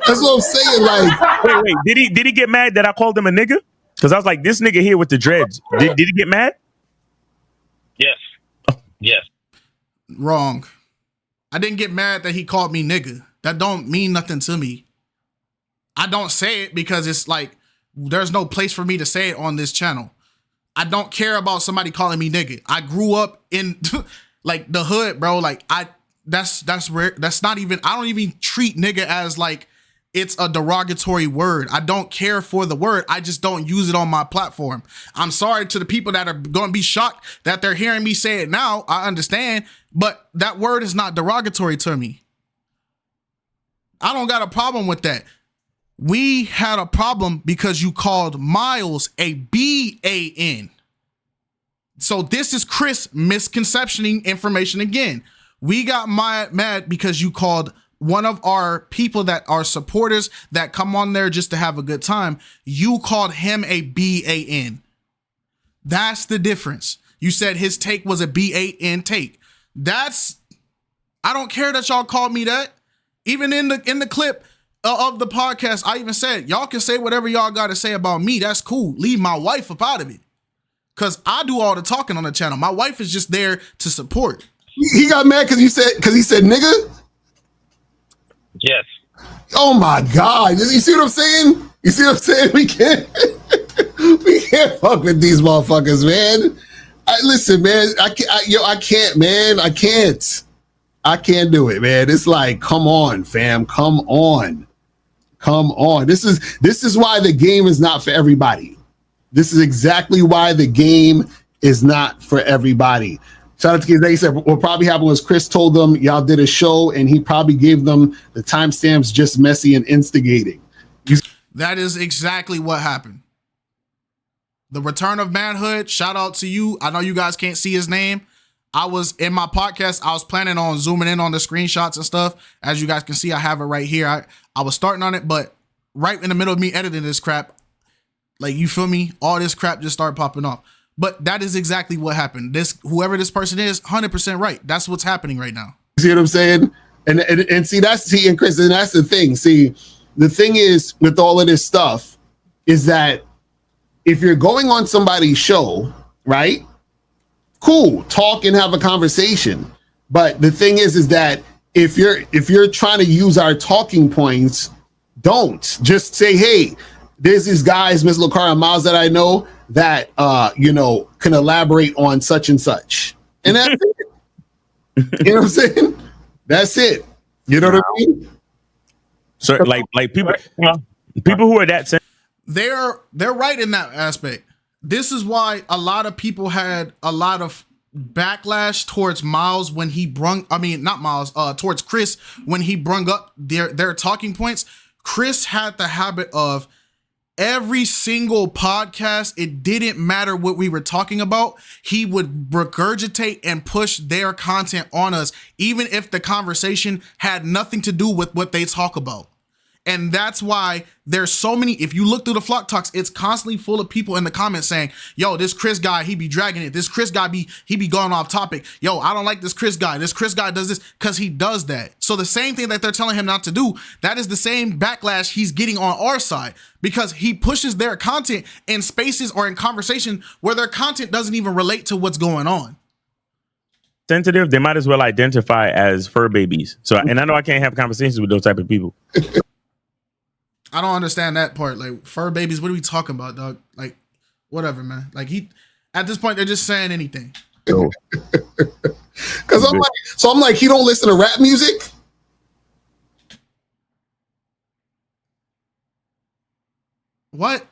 [SPEAKER 5] that's what I'm saying. Like,
[SPEAKER 4] wait, did he get mad that I called him a nigga? Because I was like, this nigga here with the dreads. Did he get mad?
[SPEAKER 8] Yes. Yes.
[SPEAKER 1] Wrong. I didn't get mad that he called me nigga. That don't mean nothing to me. I don't say it because it's like there's no place for me to say it on this channel. I don't care about somebody calling me nigga. I grew up in like the hood, bro. Like that's rare. That's not even, I don't even treat nigga as like it's a derogatory word. I don't care for the word. I just don't use it on my platform. I'm sorry to the people that are going to be shocked that they're hearing me say it now. I understand, but that word is not derogatory to me. I don't got a problem with that. We had a problem because you called Miles a BAN. So this is Chris misconceptioning information again. We got mad because you called one of our people that are supporters that come on there just to have a good time. You called him a BAN. That's the difference. You said his take was a BAN take. I don't care that y'all called me that. Even in the clip of the podcast, I even said, y'all can say whatever y'all got to say about me. That's cool. Leave my wife up out of it. Because I do all the talking on the channel. My wife is just there to support.
[SPEAKER 5] He got mad because he said nigga?
[SPEAKER 8] Yes.
[SPEAKER 5] Oh my God. You see what I'm saying? You see what I'm saying? We can't fuck with these motherfuckers, man. Listen, man. I can't, man. I can't do it, man. It's like, come on, fam. Come on. This is why the game is not for everybody. This is exactly why the game is not for everybody. Shout out to KiteZz. He said what probably happened was Chris told them y'all did a show and he probably gave them the timestamps, just messy and instigating.
[SPEAKER 1] That is exactly what happened. The return of manhood. Shout out to you. I know you guys can't see his name. I was in my podcast. I was planning on zooming in on the screenshots and stuff. As you guys can see, I have it right here. I was starting on it, but right in the middle of me editing this crap, like, you feel me? All this crap just started popping off. But that is exactly what happened. Whoever this person is, 100% right. That's what's happening right now.
[SPEAKER 5] See what I'm saying? And see, and Chris, and that's the thing. See, the thing is with all of this stuff is that if you're going on somebody's show, right? Cool, talk and have a conversation. But the thing is that if you're trying to use our talking points, don't just say, hey, there's these guys, Ms. Lucara and Miles, that I know that can elaborate on such and such. And that's it. You know what I'm saying? That's it. You know what I mean?
[SPEAKER 4] So like people who are that
[SPEAKER 1] they're right in that aspect. This is why a lot of people had a lot of backlash towards Miles when he towards Chris when he brung up their talking points. Chris had the habit of every single podcast, it didn't matter what we were talking about, he would regurgitate and push their content on us, even if the conversation had nothing to do with what they talk about. And that's why there's so many, if you look through the Flock Talks, it's constantly full of people in the comments saying, yo, this Chris guy, he be dragging it. This Chris guy, he be going off topic. Yo, I don't like this Chris guy. This Chris guy does this because he does that. So the same thing that they're telling him not to do, that is the same backlash he's getting on our side because he pushes their content in spaces or in conversation where their content doesn't even relate to what's going on.
[SPEAKER 4] Sensitive, they might as well identify as fur babies. So, and I know I can't have conversations with those type of people.
[SPEAKER 1] I don't understand that part. Like, fur babies, what are we talking about, dog? Like, whatever, man. Like, at this point, they're just saying anything.
[SPEAKER 5] Because I'm like, he don't listen to rap music?
[SPEAKER 1] What?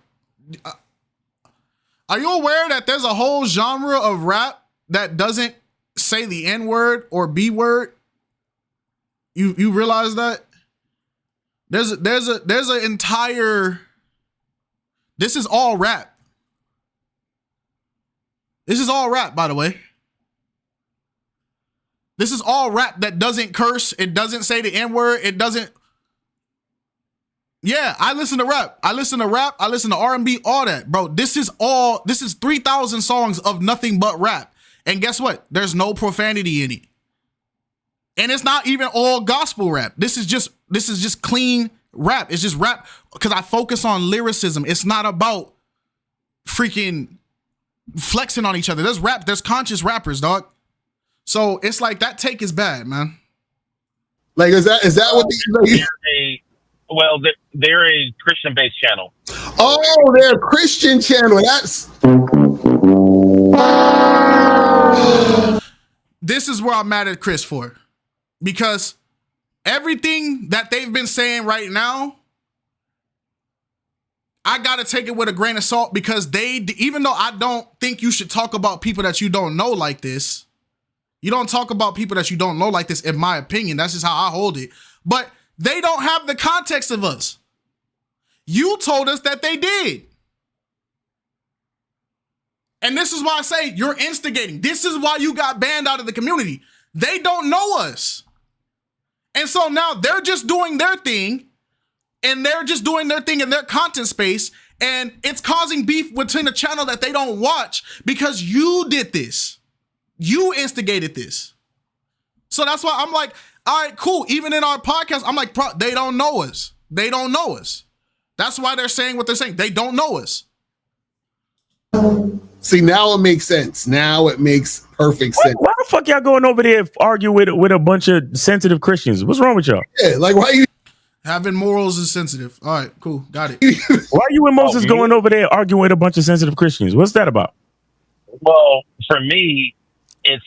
[SPEAKER 1] Are you aware that there's a whole genre of rap that doesn't say the N word or B word? You realize that? There's an entire, this is all rap. This is all rap, by the way. This is all rap that doesn't curse. It doesn't say the N word. It doesn't. Yeah, I listen to rap. I listen to R&B, all that, bro. This is 3,000 songs of nothing but rap. And guess what? There's no profanity in it. And it's not even all gospel rap. This is just clean rap. It's just rap because I focus on lyricism. It's not about freaking flexing on each other. There's rap. There's conscious rappers, dog. So it's like that take is bad, man.
[SPEAKER 5] Like, is that what
[SPEAKER 8] they're a Christian-based channel.
[SPEAKER 5] Oh, they're a Christian channel. That's
[SPEAKER 1] This is where I'm mad at Chris for, because everything that they've been saying right now, I gotta take it with a grain of salt, because even though I don't think you should talk about people that you don't know like this, you don't talk about people that you don't know like this, in my opinion. That's just how I hold it. But they don't have the context of us. You told us that they did. And this is why I say you're instigating. This is why you got banned out of the community. They don't know us. And so now they're just doing their thing, and they're just doing their thing in their content space, and it's causing beef between a channel that they don't watch because you did this. You instigated this. So that's why I'm like, all right, cool. Even in our podcast, I'm like, bro, they don't know us. They don't know us. That's why they're saying what they're saying. They don't know us.
[SPEAKER 5] See, now it makes sense. Now it makes perfect sense.
[SPEAKER 4] Why the fuck y'all going over there arguing with a bunch of sensitive Christians? What's wrong with y'all?
[SPEAKER 5] Yeah, like why you
[SPEAKER 1] having morals is sensitive. All right, cool, got it.
[SPEAKER 4] Why are you and Moses going over there arguing with a bunch of sensitive Christians? What's that about?
[SPEAKER 8] Well, for me, it's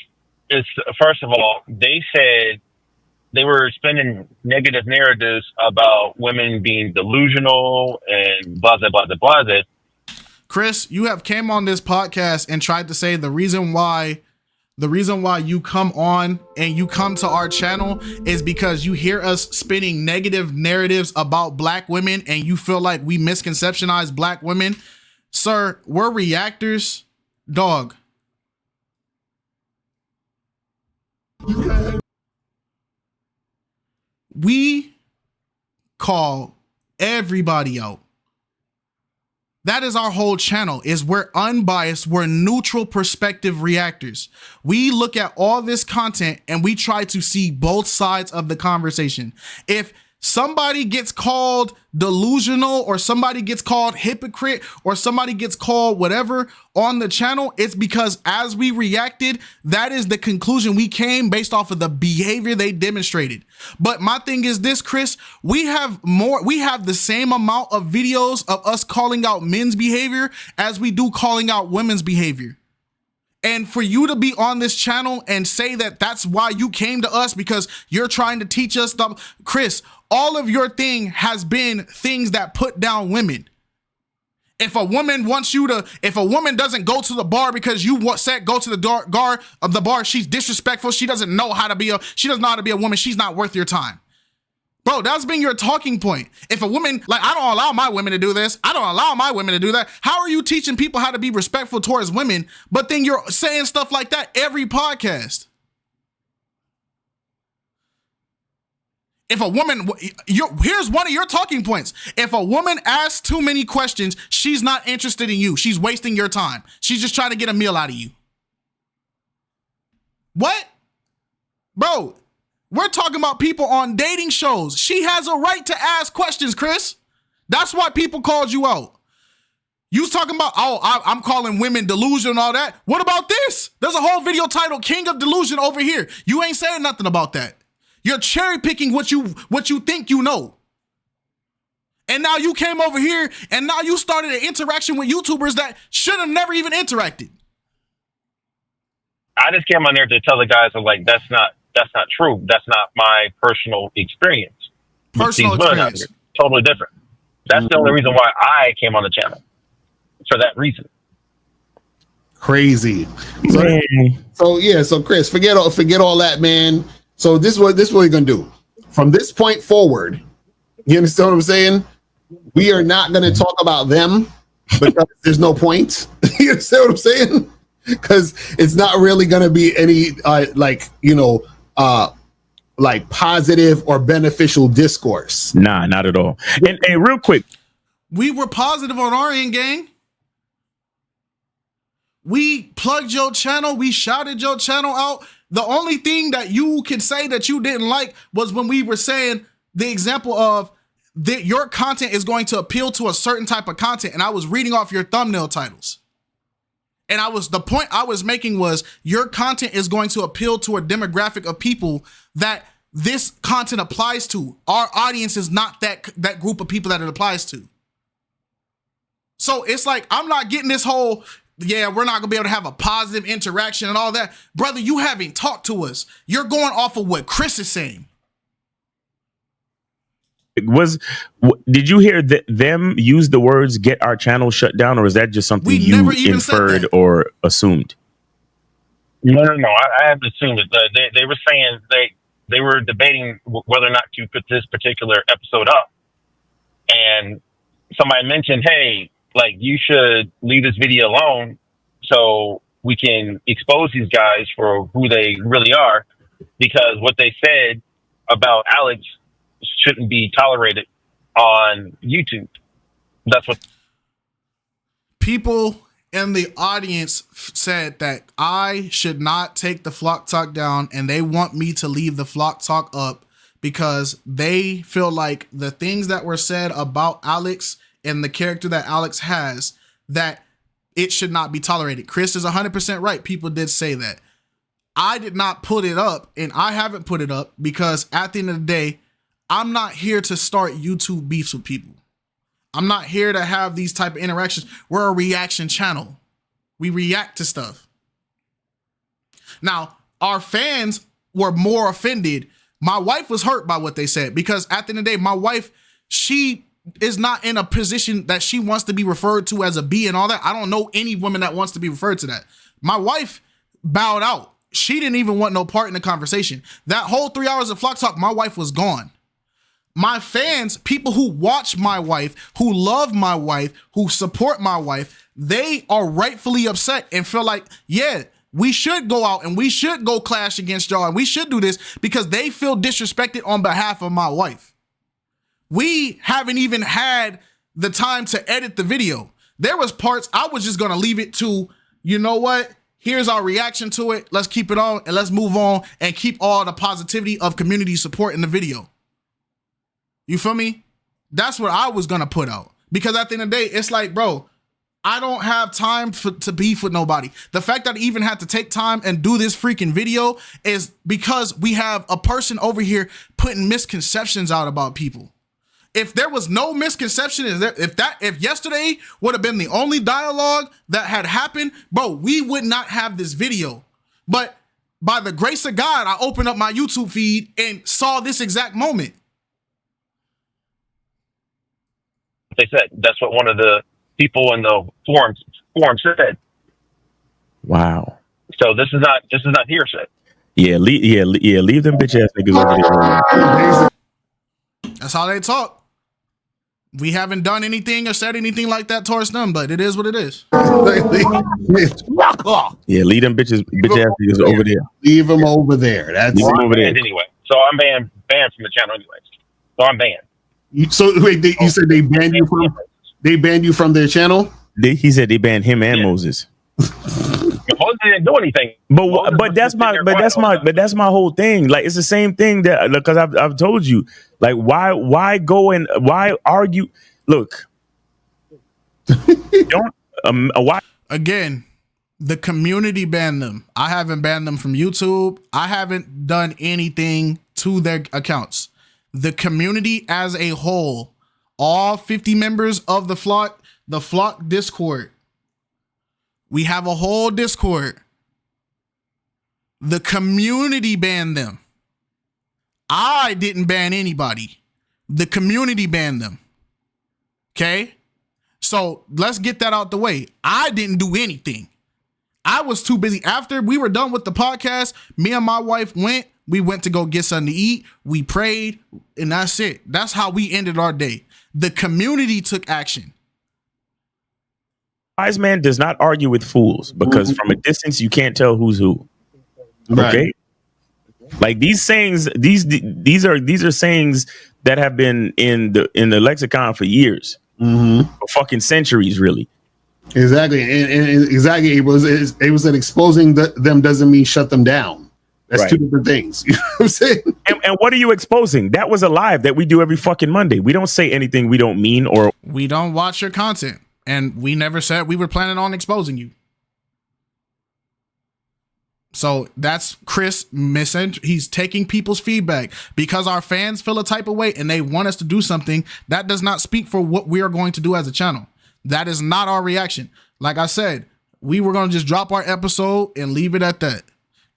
[SPEAKER 8] first of all, they said they were spinning negative narratives about women being delusional and blah, blah, blah, blah, blah.
[SPEAKER 1] Chris, you have came on this podcast and tried to say the reason why you come on and you come to our channel is because you hear us spinning negative narratives about black women and you feel like we misconceptionize black women. Sir, we're reactors, dog. We call everybody out. That is our whole channel, is we're unbiased, we're neutral perspective reactors. We look at all this content and we try to see both sides of the conversation. If somebody gets called delusional or somebody gets called hypocrite or somebody gets called whatever on the channel, it's because as we reacted, that is the conclusion we came based off of the behavior they demonstrated. But my thing is this, Chris, we have the same amount of videos of us calling out men's behavior as we do calling out women's behavior. And for you to be on this channel and say that that's why you came to us because you're trying to teach us stuff, Chris, all of your thing has been things that put down women. If a woman doesn't go to the bar because you said go to the door of the bar, she's disrespectful. She doesn't know how to be a woman. She's not worth your time. Bro, that's been your talking point. If a woman, like, I don't allow my women to do this. I don't allow my women to do that. How are you teaching people how to be respectful towards women, but then you're saying stuff like that every podcast? If a woman, here's one of your talking points. If a woman asks too many questions, she's not interested in you. She's wasting your time. She's just trying to get a meal out of you. What? Bro, we're talking about people on dating shows. She has a right to ask questions, Chris. That's why people called you out. You was talking about, I'm calling women delusion and all that. What about this? There's a whole video titled King of Delusion over here. You ain't saying nothing about that. You're cherry picking what you think you know. And now you came over here and now you started an interaction with YouTubers that should have never even interacted.
[SPEAKER 8] I just came on there to tell the guys, I'm like, that's not true. That's not my personal experience.
[SPEAKER 1] Personal experience.
[SPEAKER 8] Totally different. That's the only reason why I came on the channel. For that reason.
[SPEAKER 5] Crazy. So Chris, forget all that, man. So this is what we're gonna do. From this point forward, you understand what I'm saying? We are not gonna talk about them because there's no point. You understand what I'm saying? Because it's not really gonna be any like positive or beneficial discourse.
[SPEAKER 4] Nah, not at all. And real quick,
[SPEAKER 1] we were positive on our end, gang. We plugged your channel. We shouted your channel out. The only thing that you could say that you didn't like was when we were saying the example of that your content is going to appeal to a certain type of content. And I was reading off your thumbnail titles. And the point I was making was your content is going to appeal to a demographic of people that this content applies to. Our audience is not that group of people that it applies to. So it's like, I'm not getting this whole yeah, we're not gonna be able to have a positive interaction and all that. Brother, you haven't talked to us. You're going off of what Chris is saying.
[SPEAKER 4] Did you hear them use the words "get our channel shut down," or is that just something
[SPEAKER 1] We never even
[SPEAKER 4] inferred
[SPEAKER 1] said that.
[SPEAKER 4] or assumed?
[SPEAKER 8] No. I haven't assumed it. They were saying they were debating whether or not to put this particular episode up, and somebody mentioned, "Hey, like you should leave this video alone so we can expose these guys for who they really are, because what they said about Alex shouldn't be tolerated on YouTube." That's what
[SPEAKER 1] People in the audience said that I should not take the Flock Talk down, and they want me to leave the Flock Talk up because they feel like the things that were said about Alex and the character that Alex has, that it should not be tolerated. Chris is 100% right. People did say that. I did not put it up, and I haven't put it up because at the end of the day, I'm not here to start YouTube beefs with people. I'm not here to have these type of interactions. We're a reaction channel. We react to stuff. Now, our fans were more offended. My wife was hurt by what they said because at the end of the day, my wife, she is not in a position that she wants to be referred to as a B and all that. I don't know any woman that wants to be referred to that. My wife bowed out. She didn't even want no part in the conversation. That whole 3 hours of Flock Talk, my wife was gone. My fans, people who watch my wife, who love my wife, who support my wife, they are rightfully upset and feel like, yeah, we should go out and we should go clash against y'all and we should do this because they feel disrespected on behalf of my wife. We haven't even had the time to edit the video. There was parts I was just going to leave it to, you know what? Here's our reaction to it. Let's keep it on and let's move on and keep all the positivity of community support in the video. You feel me? That's what I was going to put out because at the end of the day, it's like, bro, I don't have time to beef with nobody. The fact that I even had to take time and do this freaking video is because we have a person over here putting misconceptions out about people. If there was no misconception, if yesterday would have been the only dialogue that had happened, bro, we would not have this video. But by the grace of God, I opened up my YouTube feed and saw this exact moment.
[SPEAKER 8] they said. That's what one of the people in the forum said.
[SPEAKER 4] Wow.
[SPEAKER 8] So this is not hearsay.
[SPEAKER 4] Yeah, leave them bitch ass niggas over there.
[SPEAKER 1] That's how they talk. We haven't done anything or said anything like that towards them, but it is what it is.
[SPEAKER 4] Yeah, leave them bitch ass niggas over there.
[SPEAKER 5] Leave them over there. That's
[SPEAKER 8] well, I'm banned anyway. So I'm banned from the channel anyways. So I'm banned.
[SPEAKER 5] So wait, you said they banned you from their channel?
[SPEAKER 4] He said they banned him and Moses.
[SPEAKER 8] Moses didn't do anything.
[SPEAKER 4] But that's my whole thing. Like, it's the same thing that, because I've told you, like, why go and why argue? Look, don't why
[SPEAKER 1] again. The community banned them. I haven't banned them from YouTube. I haven't done anything to their accounts. The community as a whole, all 50 members of the flock Discord. We have a whole Discord. The community banned them. I didn't ban anybody. The community banned them. Okay? So let's get that out the way. I didn't do anything. I was too busy. After we were done with the podcast, me and my wife we went to go get something to eat. We prayed, and that's it. That's how we ended our day. The community took action.
[SPEAKER 4] Wise man does not argue with fools, because from a distance you can't tell who's who.
[SPEAKER 5] Right.
[SPEAKER 4] Okay, like these sayings, these are sayings that have been in the lexicon for years, for fucking centuries, really.
[SPEAKER 5] Exactly, and exactly. It was that exposing them doesn't mean shut them down. That's right. Two different things. You know what I'm saying?
[SPEAKER 4] And what are you exposing? That was a live that we do every fucking Monday. We don't say anything we don't mean, or
[SPEAKER 1] we don't watch your content. And we never said we were planning on exposing you. So that's Chris he's taking people's feedback because our fans feel a type of way and they want us to do something. That does not speak for what we are going to do as a channel. That is not our reaction. Like I said, we were gonna just drop our episode and leave it at that.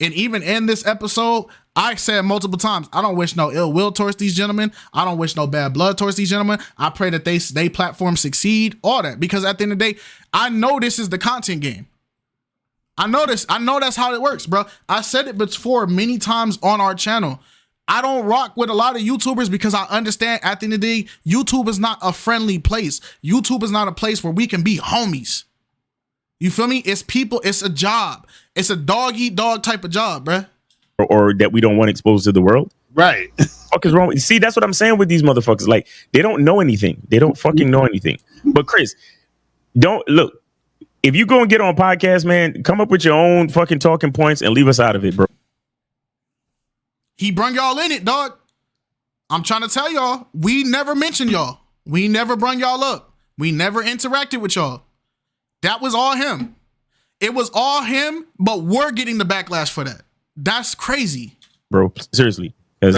[SPEAKER 1] And even in this episode, I said multiple times, I don't wish no ill will towards these gentlemen. I don't wish no bad blood towards these gentlemen. I pray that they platform succeed, all that. Because at the end of the day, I know this is the content game. I know this. I know that's how it works, bro. I said it before many times on our channel. I don't rock with a lot of YouTubers because I understand at the end of the day, YouTube is not a friendly place. YouTube is not a place where we can be homies. You feel me? It's people. It's a job. It's a dog eat dog type of job, bruh.
[SPEAKER 4] Or that we don't want exposed to the world.
[SPEAKER 5] Right.
[SPEAKER 4] Fuck is wrong with, see, that's what I'm saying with these motherfuckers. Like, they don't know anything. They don't fucking know anything. But Chris, don't look. If you go and get on podcast, man, come up with your own fucking talking points and leave us out of it, bro.
[SPEAKER 1] He brung y'all in it, dog. I'm trying to tell y'all, we never mentioned y'all. We never brung y'all up. We never interacted with y'all. That was all him. It was all him, but we're getting the backlash for that. That's crazy,
[SPEAKER 4] bro. Seriously, because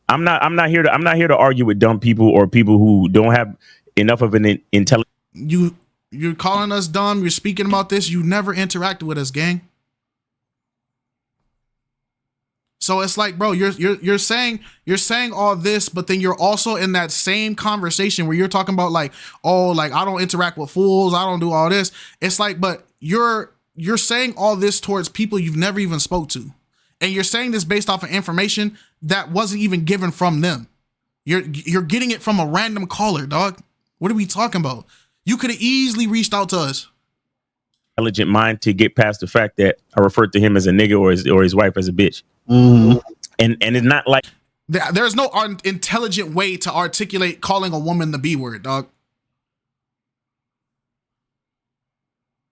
[SPEAKER 4] I'm not here to argue with dumb people or people who don't have enough of an intelligence.
[SPEAKER 1] You're calling us dumb. You're speaking about this. You never interacted with us, gang. So it's like, bro, you're saying all this, but then you're also in that same conversation where you're talking about like, oh, like I don't interact with fools, I don't do all this. It's like, but you're saying all this towards people you've never even spoke to, and you're saying this based off of information that wasn't even given from them. You're getting it from a random caller, dog. What are we talking about? You could have easily reached out to us.
[SPEAKER 4] Intelligent mind to get past the fact that I referred to him as a nigga or his wife as a bitch.
[SPEAKER 5] Mm-hmm.
[SPEAKER 4] And it's not like
[SPEAKER 1] there's no intelligent way to articulate calling a woman the B word, dog.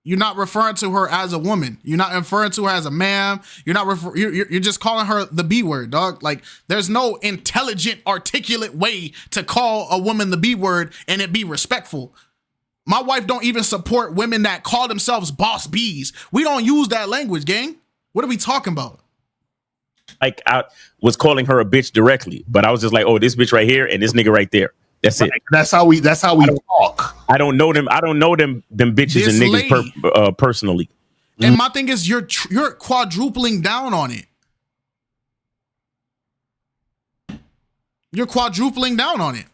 [SPEAKER 1] You're not referring to her as a woman. You're not referring to her as a ma'am. You're just calling her the B word, dog. Like there's no intelligent, articulate way to call a woman the B word and it be respectful. My wife don't even support women that call themselves boss bees. We don't use that language, gang. What are we talking about?
[SPEAKER 4] Like I was calling her a bitch directly, but I was just like, oh, this bitch right here and this nigga right there. That's it.
[SPEAKER 5] That's how we talk.
[SPEAKER 4] I don't know them. I don't know them bitches
[SPEAKER 1] This
[SPEAKER 4] and niggas personally.
[SPEAKER 1] And my thing is, you're quadrupling down on it. You're quadrupling down on it.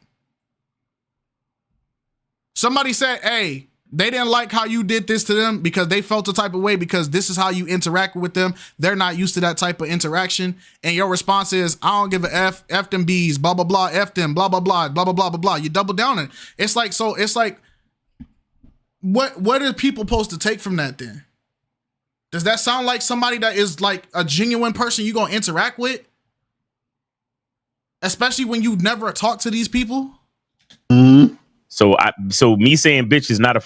[SPEAKER 1] Somebody said, hey, they didn't like how you did this to them because they felt the type of way because this is how you interact with them. They're not used to that type of interaction. And your response is, I don't give a F them bees, blah, blah, blah, F them, blah, blah, blah, blah, blah, blah, blah, blah. You double down on it. It's like, what are people supposed to take from that then? Does that sound like somebody that is like a genuine person you gonna interact with? Especially when you never talk to these people?
[SPEAKER 5] Mm-hmm.
[SPEAKER 4] So me saying bitch is not a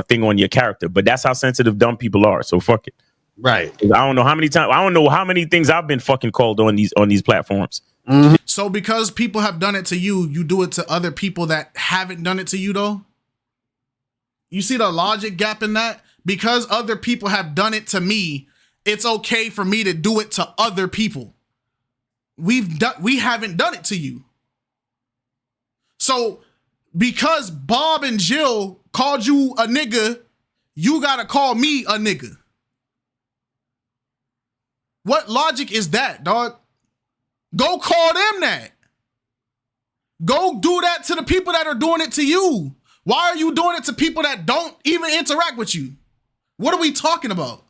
[SPEAKER 4] thing on your character, but that's how sensitive dumb people are. So fuck it.
[SPEAKER 5] Right.
[SPEAKER 4] I don't know how many times. I don't know how many things I've been fucking called on these platforms.
[SPEAKER 5] Mm-hmm.
[SPEAKER 1] So because people have done it to you, you do it to other people that haven't done it to you though? You see the logic gap in that? Because other people have done it to me, it's okay for me to do it to other people. We haven't done it to you. So because Bob and Jill called you a nigga, you gotta call me a nigga. What logic is that, dog? Go call them that. Go do that to the people that are doing it to you. Why are you doing it to people that don't even interact with you? What are we talking about?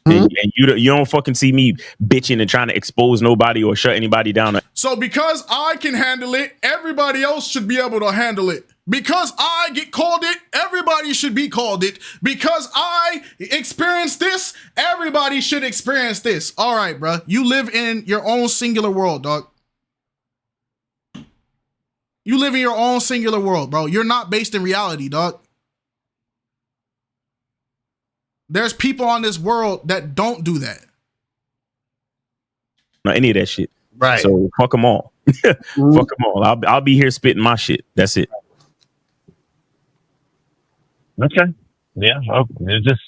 [SPEAKER 4] And you don't fucking see me bitching and trying to expose nobody or shut anybody down.
[SPEAKER 1] So because I can handle it, everybody else should be able to handle it. Because I get called it, everybody should be called it. Because I experience this, everybody should experience this. All right, bro. You live in your own singular world, dog. You live in your own singular world, bro. You're not based in reality, dog. There's people on this world that don't do that.
[SPEAKER 4] Not any of that shit.
[SPEAKER 5] Right.
[SPEAKER 4] So fuck them all. Fuck them all. I'll be here spitting my shit. That's it.
[SPEAKER 8] Okay. Yeah. Well, it's just,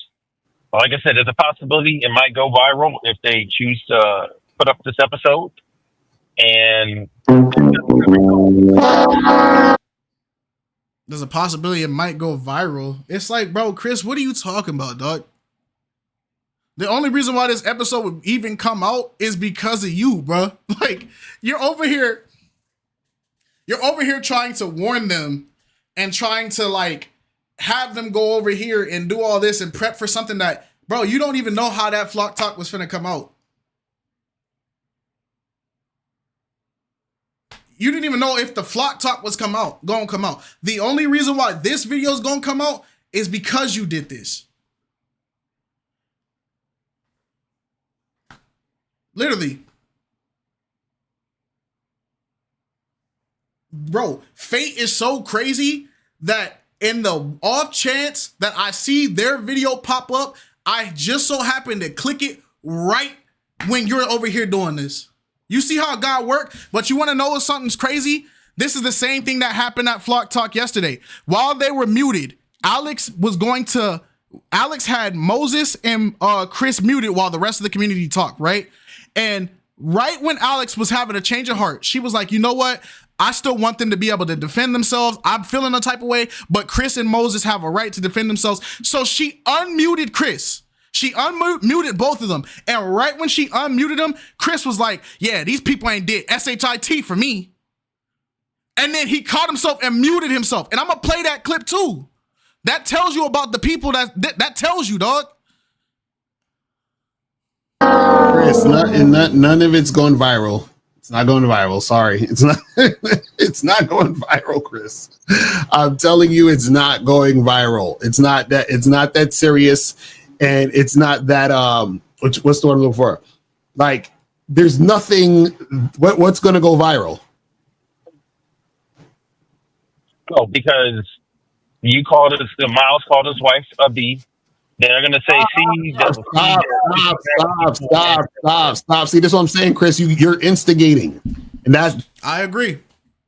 [SPEAKER 8] like I said, there's a possibility it might go viral if they choose to put up this episode. And
[SPEAKER 1] There's a possibility it might go viral. It's like, bro, Chris, what are you talking about, dog? The only reason why this episode would even come out is because of you, bro. Like, you're over here trying to warn them and trying to like have them go over here and do all this and prep for something that, bro, you don't even know how that Flock Talk was finna come out. You didn't even know if the Flock Talk was gonna come out. The only reason why this video is gonna come out is because you did this. Literally. Bro, fate is so crazy that in the off chance that I see their video pop up, I just so happen to click it right when you're over here doing this. You see how God worked? But you want to know if something's crazy? This is the same thing that happened at Flock Talk yesterday. While they were muted, Alex had Moses and Chris muted while the rest of the community talked, right? And right when Alex was having a change of heart, she was like, you know what? I still want them to be able to defend themselves. I'm feeling a type of way, but Chris and Moses have a right to defend themselves. So she unmuted Chris. She unmuted both of them. And right when she unmuted them, Chris was like, yeah, these people ain't did SHIT for me. And then he caught himself and muted himself. And I'm going to play that clip too. That tells you about the people that tells you, dog.
[SPEAKER 5] Chris, none of it's going viral. It's not going viral. Sorry. It's not it's not going viral, Chris. I'm telling you, it's not going viral. It's not that serious. And it's not that what's the word I'm looking for? Like, there's nothing. What's going to go viral?
[SPEAKER 8] Oh, because you called us. The Miles called his wife a B. They're going to say, "See,
[SPEAKER 5] stop." See, this is what I'm saying, Chris. You're instigating, and that's.
[SPEAKER 1] I agree.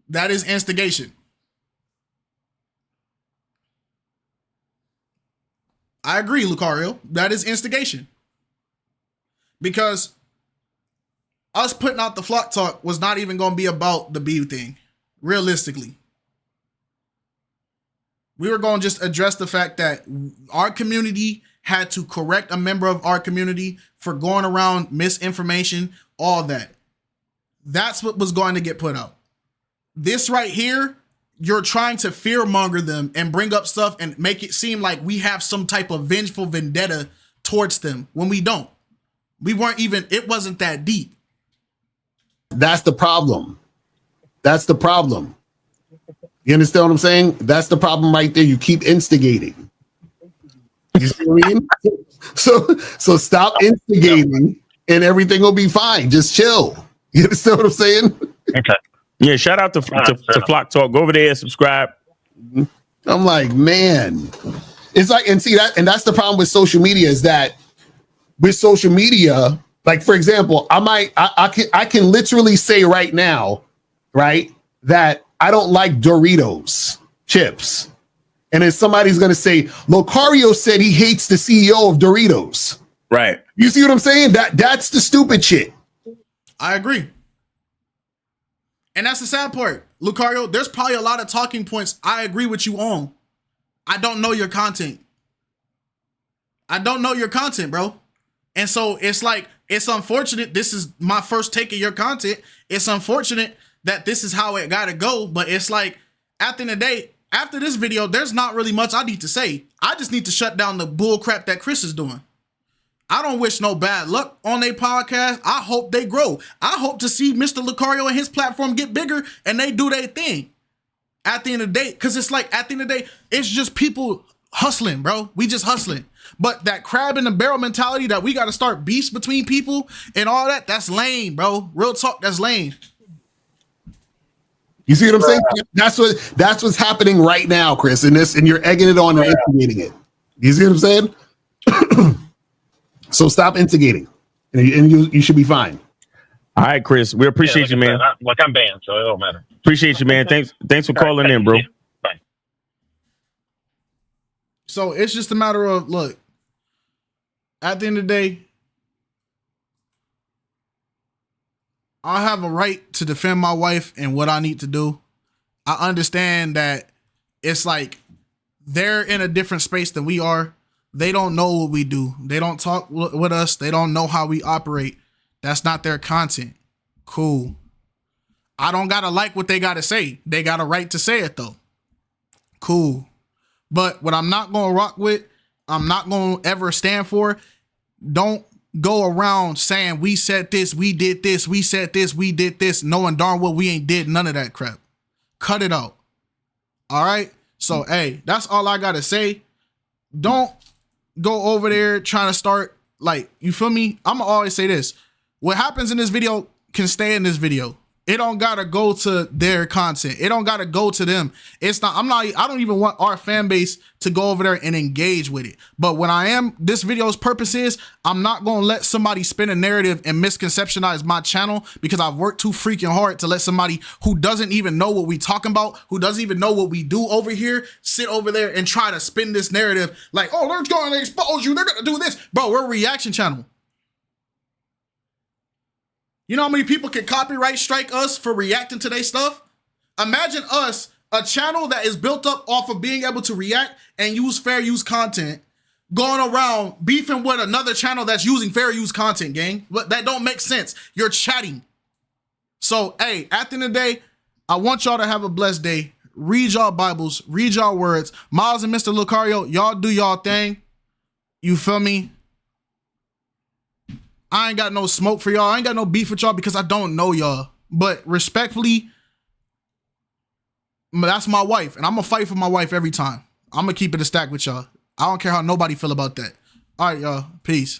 [SPEAKER 1] That is instigation. I agree, Lucario. That is instigation. Because us putting out the Flock Talk was not even going to be about the B thing, realistically. We were going to just address the fact that our community had to correct a member of our community for going around misinformation, all that. That's what was going to get put out. This right here, you're trying to fearmonger them and bring up stuff and make it seem like we have some type of vengeful vendetta towards them when we don't. It wasn't that deep.
[SPEAKER 5] That's the problem. You understand what I'm saying? That's the problem right there. You keep instigating. You see what I mean? So stop instigating and everything will be fine. Just chill. You understand what I'm saying?
[SPEAKER 8] Okay.
[SPEAKER 4] Yeah, shout out to Flock Talk. Go over there and subscribe.
[SPEAKER 5] I'm like, man, it's like, and see that, and that's the problem with social media is that with social media, like for example, I can literally say right now, right, that I don't like Doritos chips, and then somebody's gonna say Locario said he hates the CEO of Doritos.
[SPEAKER 4] Right.
[SPEAKER 5] You see what I'm saying? That's the stupid shit.
[SPEAKER 1] I agree. And that's the sad part. Lucario, there's probably a lot of talking points I agree with you on. I don't know your content. Bro. And so it's like, it's unfortunate. This is my first take of your content. It's unfortunate that this is how it gotta go. But it's like, at the end of the day, after this video, there's not really much I need to say. I just need to shut down the bull crap that Chris is doing. I don't wish no bad luck on their podcast. I hope they grow. I hope to see Mr. Lucario and his platform get bigger and they do their thing. At the end of the day, because it's like, at the end of the day, it's just people hustling, bro. We just hustling. But that crab in the barrel mentality that we got to start beefs between people and all that, that's lame, bro. Real talk, that's lame.
[SPEAKER 5] You see what I'm saying? That's what's happening right now, Chris. And you're egging it on and instigating it. You see what I'm saying? So stop instigating, and you should be fine.
[SPEAKER 4] All right, Chris. We appreciate you, man.
[SPEAKER 8] I'm banned, so it don't matter.
[SPEAKER 4] Appreciate you, man. Thanks for calling in, bro.
[SPEAKER 8] Bye.
[SPEAKER 1] So it's just a matter of, look, at the end of the day, I have a right to defend my wife and what I need to do. I understand that it's like they're in a different space than we are. They don't know what we do. They don't talk with us. They don't know how we operate. That's not their content. Cool. I don't gotta like what they gotta say. They got a right to say it though. Cool. But what I'm not gonna rock with, I'm not gonna ever stand for, don't go around saying we said this, we did this, we said this, we did this, knowing darn well we ain't did none of that crap. Cut it out. All right? So, hey, that's all I gotta say. Don't go over there trying to start, like, you feel me? I'm gonna always say this. What happens in this video can stay in this video. It don't gotta go to their content. It don't gotta go to them. It's not, I don't even want our fan base to go over there and engage with it. But what this video's purpose is, I'm not gonna let somebody spin a narrative and misconceptionize my channel, because I've worked too freaking hard to let somebody who doesn't even know what we talking about, who doesn't even know what we do over here, sit over there and try to spin this narrative like, oh, they're going to expose you, they're gonna do this. Bro, we're a reaction channel. You know how many people can copyright strike us for reacting to their stuff? Imagine us, a channel that is built up off of being able to react and use fair use content, going around beefing with another channel that's using fair use content, gang. But that don't make sense. You're chatting. So, hey, at the end of the day, I want y'all to have a blessed day. Read y'all Bibles, read y'all words. Miles and Mr. Lucario, y'all do y'all thing. You feel me? I ain't got no smoke for y'all. I ain't got no beef with y'all because I don't know y'all. But respectfully, that's my wife. And I'm going to fight for my wife every time. I'm going to keep it a stack with y'all. I don't care how nobody feel about that. All right, y'all. Peace.